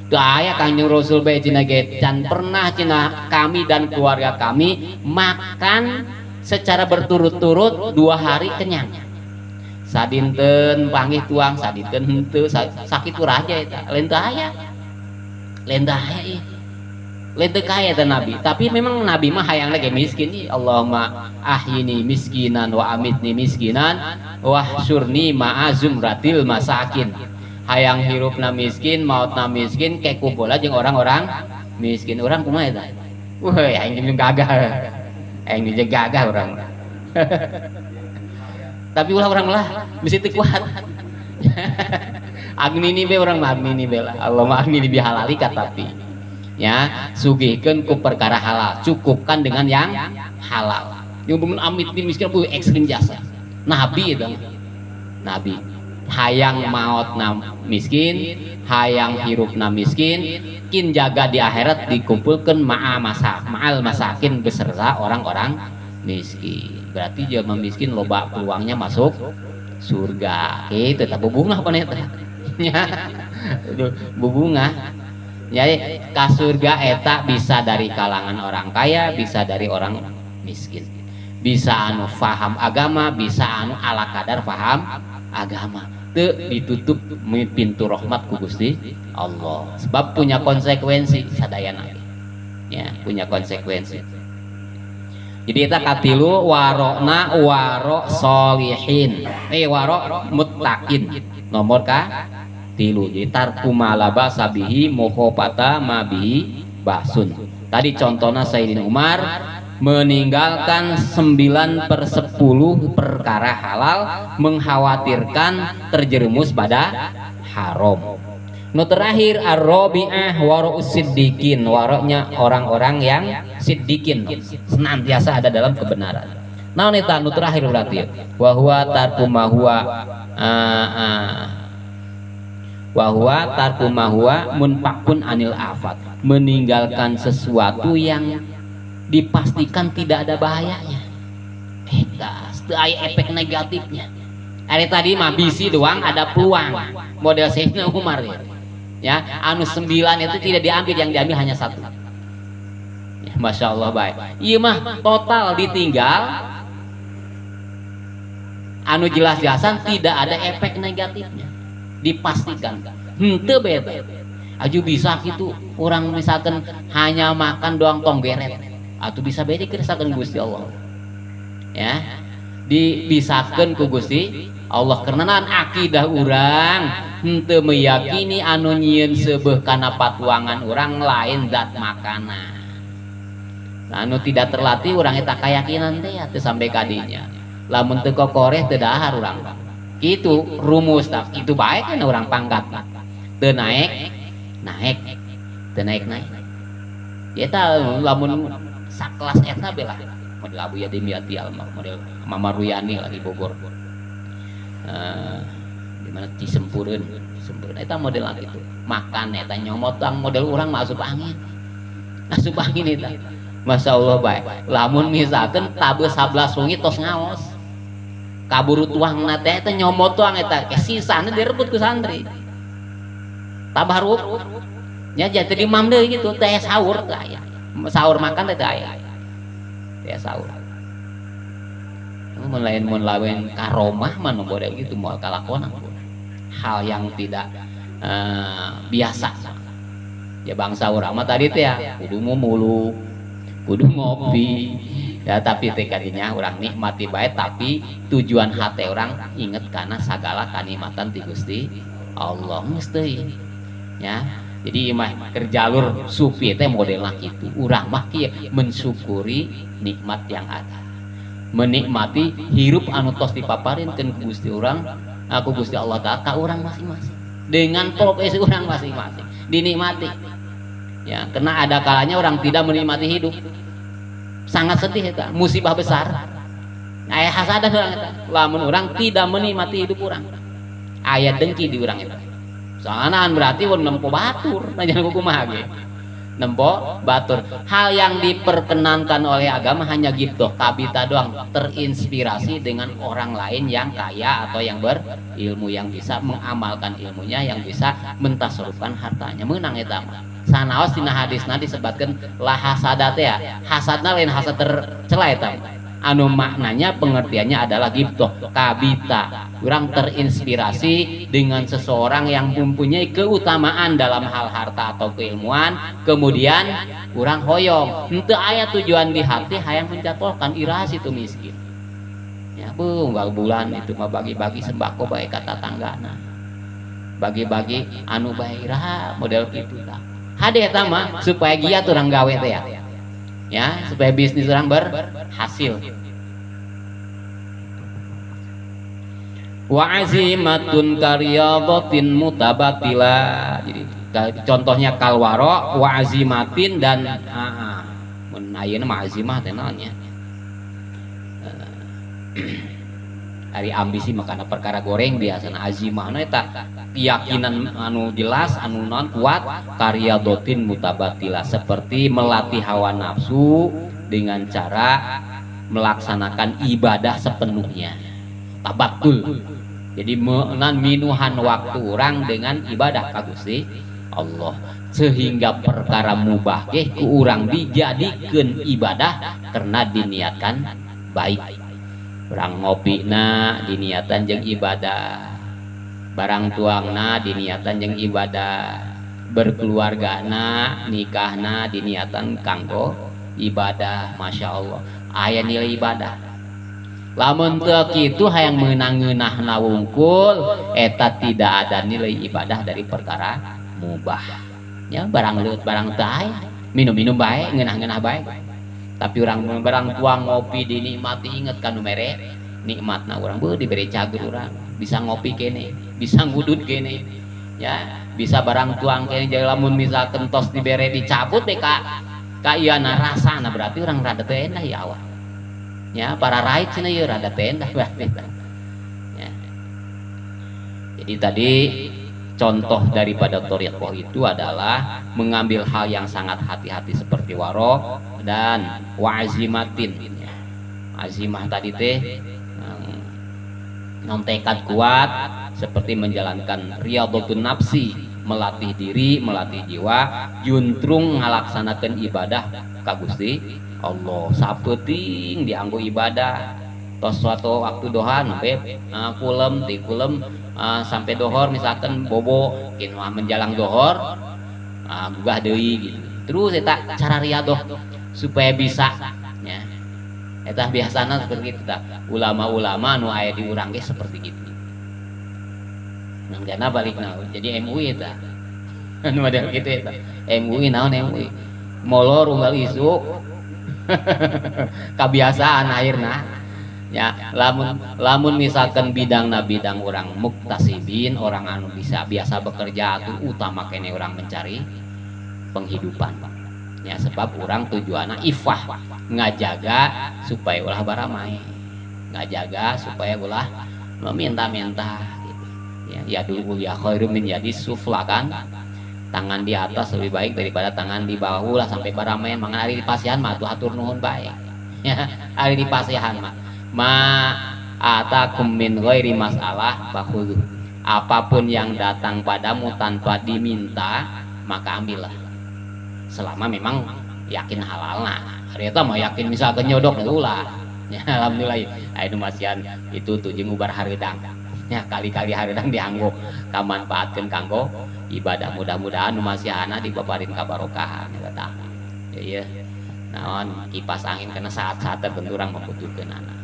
Teu aya Kanjeng Rasul bae cenah ge can pernah cenah kami dan keluarga kami makan secara berturut-turut 2 hari kenyang. Sadinten panggih tuang, sadinten henteu, sakit uraja eta. Lain teu aya. Lain teu aya ieu. Lain teu kaya teh Nabi, tapi memang Nabi mah hayang lagi miskin. Allahumma ahyini miskinan wa amitni miskinan wa hsyurni ma'a zumratil masakin. Hayang hirupna miskin, mautna miskin, kayak kumpul aja orang-orang miskin. Orang kumaha eta? Wah, hayang jeung gagah. Hayang jeung gagah orang. Tapi ulah orang lah mesti teu kuat. Agni ini be orang mah agni ini be lah. Allahumma agni bi halalika tapi ya sugihkeun ku perkara halal, cukupkan dengan yang halal. Yang belum amit di miskin bu ekstrim jasa. Nabi itu. Nabi hayang maotna miskin, hayang hirupna miskin, kin jaga di akhirat dikumpulkan ma'al masakin beserta orang-orang miskin. Berarti jelema miskin loba peluangnya masuk surga. Itu tak bubungah apa nih? Ya, bubungah. Jadi ka surga eta bisa dari kalangan orang kaya, bisa dari orang miskin. Bisa anu faham agama, bisa anu ala kadar faham agama. Teu ditutup pintu rahmat ku Gusti Allah. Sebab punya konsekuensi sadayana. Ya, punya konsekuensi. Jadi eta katilu warokna warok solihin. Warok muttaqin. Nomor ka tilu. Jadi tarkuma laba sabihi mohopata mabihi basun. Tadi contohnya Sayyidina Umar meninggalkan 9/10 perkara halal, mengkhawatirkan terjerumus pada haram. No terakhir ar-rabi'ah wara'us siddiqin, waroknya orang-orang yang siddiqin, senantiasa ada dalam kebenaran. Nah ini nu terakhir berarti wa huwa tarku ma huwa wa huwa tarku ma huwa munfakun anil afat, meninggalkan sesuatu yang dipastikan tidak ada bahayanya. Efek negatifnya. Hari tadi mah bisi doang ada peluang. Model Sayyidina Umar ya. Anu 9 itu tidak diambil, yang diambil hanya 1. Ya, Masya Allah baik. Iya mah total ditinggal. Anu jelas-jelasan tidak ada efek negatifnya. Dipastikan. Henteu beda. Aju bisa gitu orang misalkan hanya makan doang tong beret. Atau bisa beda kirisakan Gusti Allah ya, dibisakan ku Gusti Allah karena akidah orang henteu meyakini anu nyieun seubeuh kana patuangan orang lain zat makanan. Anu tidak terlatih orang eta kayakinan teh teu sampai kadinya, lamun teu kokoreh teu dahar urang kitu rumus tak itu baik kan orang pangkat teu naik teu naik eta lamun sakelas eta bela model Abu Yadim Yati Almah, model Mama Ruyani lagi Bogor, di mana Cisempurun eta model gitu makan eta nyomotang model orang asup angin eta. Masya Allah baik. Lamun misalkan tabe 11 wengi tos ngaos kaburu tuang nate eta nyomot tuang eta sisana direbut ku santri tabaruk nya jadi imam deui gitu teh sahur teh aya. Sahur makan teh aya. Teh sahur. Mun lain karomah mah nu bodeh gitu moal kalakonan. Hal yang tidak biasa. Ya bangsa urang mah tadi teh ya kudu mulu, kudu ngopi. Ya tapi teh kadinya urang nikmati bae tapi tujuan hate orang inget kana sagala kanikmatan ti Gusti Allah geus teuing. Ya. Jadi mah kerjalur sufi teh modelna kitu. Urang mah kieu mensyukuri nikmat yang ada. Menikmati hirup anu tos dipaparinkeun ku Gusti urang, aku Gusti Allah Taala ka urang masing-masing. Dengan profesi urang masing-masing dinikmati. Ya, karena ada kalanya orang tidak menikmati hidup. Sangat sedih eta, musibah besar. Aya hasadan urang eta. Lamun urang tidak menikmati hidup urang. Aya dengki di urang eta. Soalnya berarti nempo batur, jangan kumaha ge. Nempo batur. Hal yang diperkenankan oleh agama hanya gitu, kabita doang, terinspirasi dengan orang lain yang kaya atau yang berilmu, yang bisa mengamalkan ilmunya, yang bisa mentasarufkan hartanya. Menang eta mah. Sanaos dina hadisna disebutkeun la hasada teh ya. Hasadna lain hasad tercela eta. Anu maknanya pengertiannya adalah ghibtoh, kabita. Orang terinspirasi dengan seseorang yang mempunyai keutamaan dalam hal harta atau keilmuan, kemudian orang hoyong. Henteu aya tujuan di hati hayang menjatuhkan iraha situ miskin. Ya unggal bulan itu mah bagi-bagi sembako bae ka tatanggana. Bagi-bagi anu bae iraha model kitu tah. Hade eta mah supaya giat urang gawe teh ya. Ya, supaya bisnis orang berhasil. Wa azimatun karyadatin mutabatila. Jadi contohnya kalwaro wa azimatin dan mun ayeuna mah azimah teh naonnya. Ari ambisi makana perkara goreng biasana azimah eta keyakinan anu jelas anu non kuat karya dotin mutabatila seperti melatih hawa nafsu dengan cara melaksanakan ibadah sepenuhnya tabatul. Jadi menan minuhan waktu orang dengan ibadah ka Gusti Allah sehingga perkara mubah ge ku urang dijadikeun ibadah karena diniatkan baik. Barang ngopina diniatan jeung ibadah, barang tuangna diniatan jeung ibadah, berkeluargana nikahna diniatan kanggo ibadah. Masya Allah aya nilai ibadah. Lamun teu kitu hayang meunang-ngeunahna wungkul eta tidak ada nilai ibadah dari perkara mubah. Ya barang leuit barang teu aya, minum-minum bae, ngeunah-ngeunah bae. Tapi orang barang tuang ngopi dinikmati inget kanu mere nikmatna orang beuh diberi cager orang bisa ngopi kene bisa ngudut kene ya bisa barang tuang kene jadi lamun misalkan tos dibere dicabut deh ka iana rasana berarti orang rada teu endah ya awak ya para raid cenah ieu rada teu endah berarti ya. Jadi tadi contoh daripada thariqah itu adalah mengambil hal yang sangat hati-hati seperti waro dan wa'azimatin. Azimah tadi teh non tekad kuat seperti menjalankan riyadhatun nafsi, melatih diri, melatih jiwa, juntrung ngalaksanakeun ibadah ka Gusti Allah. Sapeuting dianggo ibadah. Tos suatu waktu doha nembe kulem di kulem sampai dohor misalkan bobo kinwa menjalang dohor gugah deui gitu. Terus eta cara riadoh supaya bisa ya. Eta biasana seperti itu tah. Ulama-ulama anu aya di urang ge seperti gitu. Nangkana balikna jadi MUI eta. Anu ada gitu eta. MUI naon MUI? Molor unggal isuk. Kebiasaan akhirna. Ya, lamun misalkan bidang orang muktasibin, orang anu bisa biasa bekerja itu utama kene orang mencari penghidupan. Ya, sebab orang tujuanna ifah, ngajaga supaya ulah baramai, ngajaga supaya ulah meminta-minta. Gitu. Ya dulu ya khairu min yadis sufla kan, tangan di atas lebih baik daripada tangan di bawah lah sampai baramai. Mangan ari di pasihan mah hatur nuhun bae. Ya, ari di pasihan mah ma atakum min ghairi masalah fakhudhu. Apapun yang datang padamu tanpa diminta maka ambillah selama memang yakin halalna. Hari eta mah yakin misalkan nyodok ulah ya alhamdulillah aya masihan itu tujung ubar hareudang ya kali-kali hareudang dianggo kamanfaatkeun kanggo ibadah. Mudah-mudahan nu masihana dibaparin kabarokahan eta ya naon kipas angin kana saat-saat tertentu urang membutuhkeun anak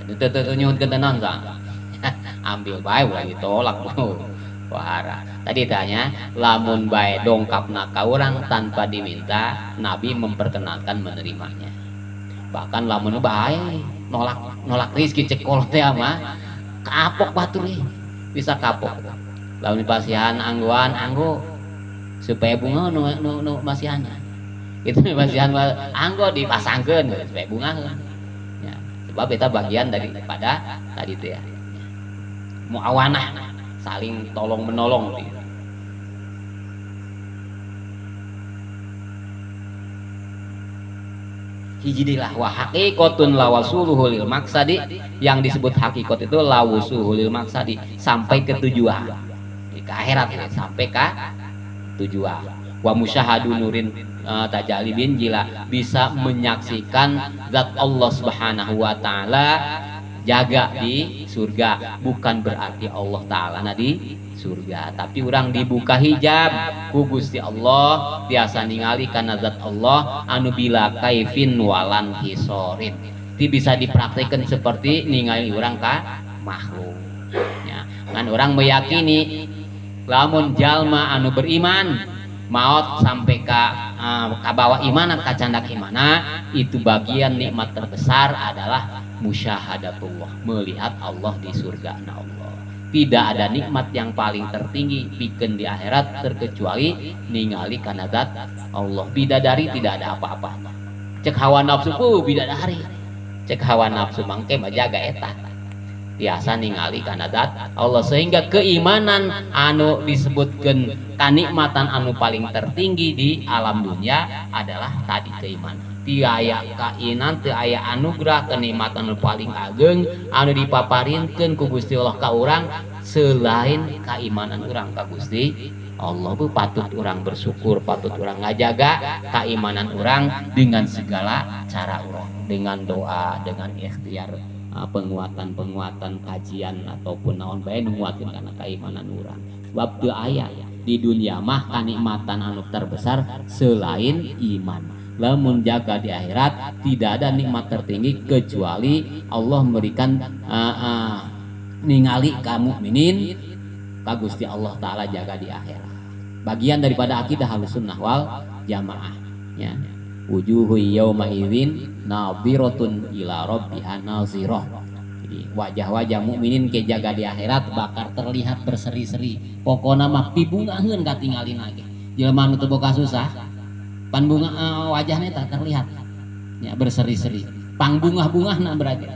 itu nyuhun ke tenan ambil bae ulah ditolak wahara. Tadi tanya lamun bae dongkapna ka urang tanpa diminta Nabi memperkenalkan menerimanya. Bahkan lamun bae nolak rezeki cek kolot teh mah kapok batur bisa kapok. Lamun pasihan anggoan anggo supaya bunga nu masihannya itu masihan anggo dipasangkeun supaya bunga sebab itu bagian daripada tadi itu ya muawanah saling tolong menolong gitu. Hijidilah wa haqiqatun lawasuluhu lil maksadi, yang disebut hakikat itu lawusuhu lil maksadi sampai ke tujuan ke akhirat ya, sampai ke tujuan. Wa musyahadu nurin tajalibin jila bisa menyaksikan zat Allah Subhanahu wa taala jaga di surga, bukan berarti Allah taala di surga, tapi orang dibuka hijab ku Gusti Allah biasa ningali kana zat Allah anu bila kaifin walan hisorin. Ti bisa dipraktekkan seperti ningali orang ka makhluk ya. Kan orang meyakini lamun jalma anu beriman maut sampai ke bawah iman ke candak imana, itu bagian nikmat terbesar adalah musyahadatullah, melihat Allah di surga Allah. Tidak ada nikmat yang paling tertinggi pikeun di akhirat terkecuali ningali kana zat Allah. Bidadari tidak ada apa-apa. Cek hawa nafsu bidadari cek hawa nafsu mangke majaga eta biasa ningali kana zat Allah sehingga keimanan anu disebutkan kanikmatan anu paling tertinggi di alam dunia adalah tadi keimanan ti aya kainan ti aya anugerah kenikmatan anu paling ageng anu dipaparinkeun ku Gusti Allah ka urang selain keimanan urang ka Gusti Allah bu patut orang bersyukur patut orang ngajaga keimanan orang dengan segala cara orang dengan doa dengan ikhtiar penguatan kajian ataupun naon bae nguatkeun kana keimanan urang sebab teu aya di dunia mah kanikmatan anu terbesar selain iman lamun jaga di akhirat tidak ada nikmat tertinggi kecuali Allah memberikan ningali kaum mukminin ka Gusti Allah taala jaga di akhirat bagian daripada akidah Ahlussunnah wal Jamaah ya wujuhu yauma idzin nadhiratun ila rabbiha nazirah. Jadi wajah-wajah mukminin ke jaga di akhirat bakal terlihat berseri-seri. Pokona mah pibungaheun katingalin lagi. Jelema nu teu boga susah, pan bunga wajahna tak terlihat. Ya berseri-seri. Pangbungah-bungahna berarti.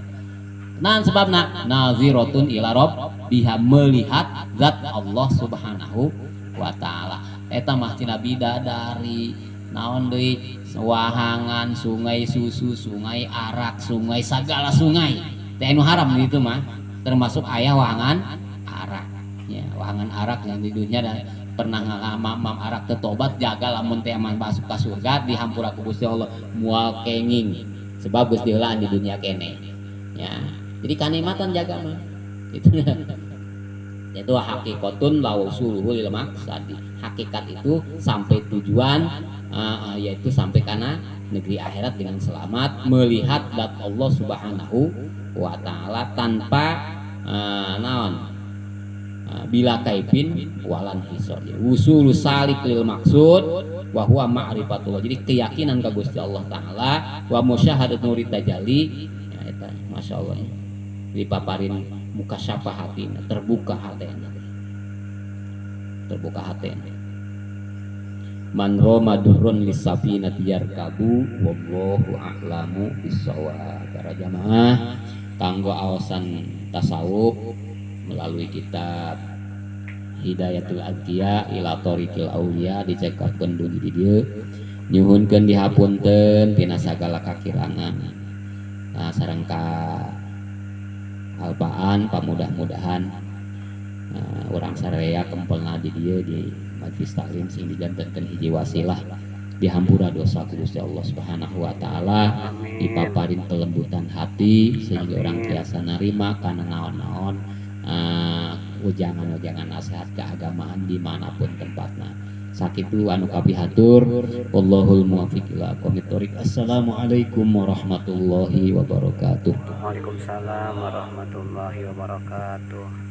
Naon sebabna? Naziratun ila rabbiha melihat zat Allah Subhanahu wa taala. Eta mah tina bidadari naon deui wahangan sungai susu sungai arak sungai sagala sungai teh anu haram itu mah termasuk aya wahangan arak ya wahangan arak yang di dunia dan pernah mam arak tetobat jaga lamun teh mah masuk ka surga dihampura ku Gusti Allah moal kenging sebab Gusti Allah di dunia kene ya jadi kanikmatan jaga mah itu hakikatun lausuluhu lil maqsadi hakikat itu sampai tujuan yaitu sampai kana negeri akhirat dengan selamat melihat zat Allah Subhanahu wa taala tanpa naon bila kaifin walan hisab usul salik lil maksud wa huwa ma'rifatullah jadi keyakinan ka Gusti Allah taala wa musyahadat nuri tajalli ya eta masyaallah dipaparin muka syafahatina terbuka hatena man roma durrun lisafinati yarkabu wallahu a'lamu bissawab. Para jamaah kanggo aosan tasawuf melalui kitab Hidayatul Adqiya ila Thoriqil Auliya dicekapkeun dugi di dieu nyuhunkeun dihapunten tina sagala kakirangan sareng ka alpaan pamudah-mudahan orang saraya kempelna di dieu di majlis taklim sing dijantenkeun hiji wasilah dihampura dosa ku Gusti Allah Subhanahu wa taala dipaparin kelembutan hati sehingga orang tiasa narima kana naon-naon ujangan-ujangan nasihat keagamaan dimanapun tempatna sakitu anu kapihatur wallahul muwaffiq ila aqwamit thoriq. Assalamualaikum warahmatullahi wabarakatuh. Waalaikumsalam warahmatullahi wabarakatuh.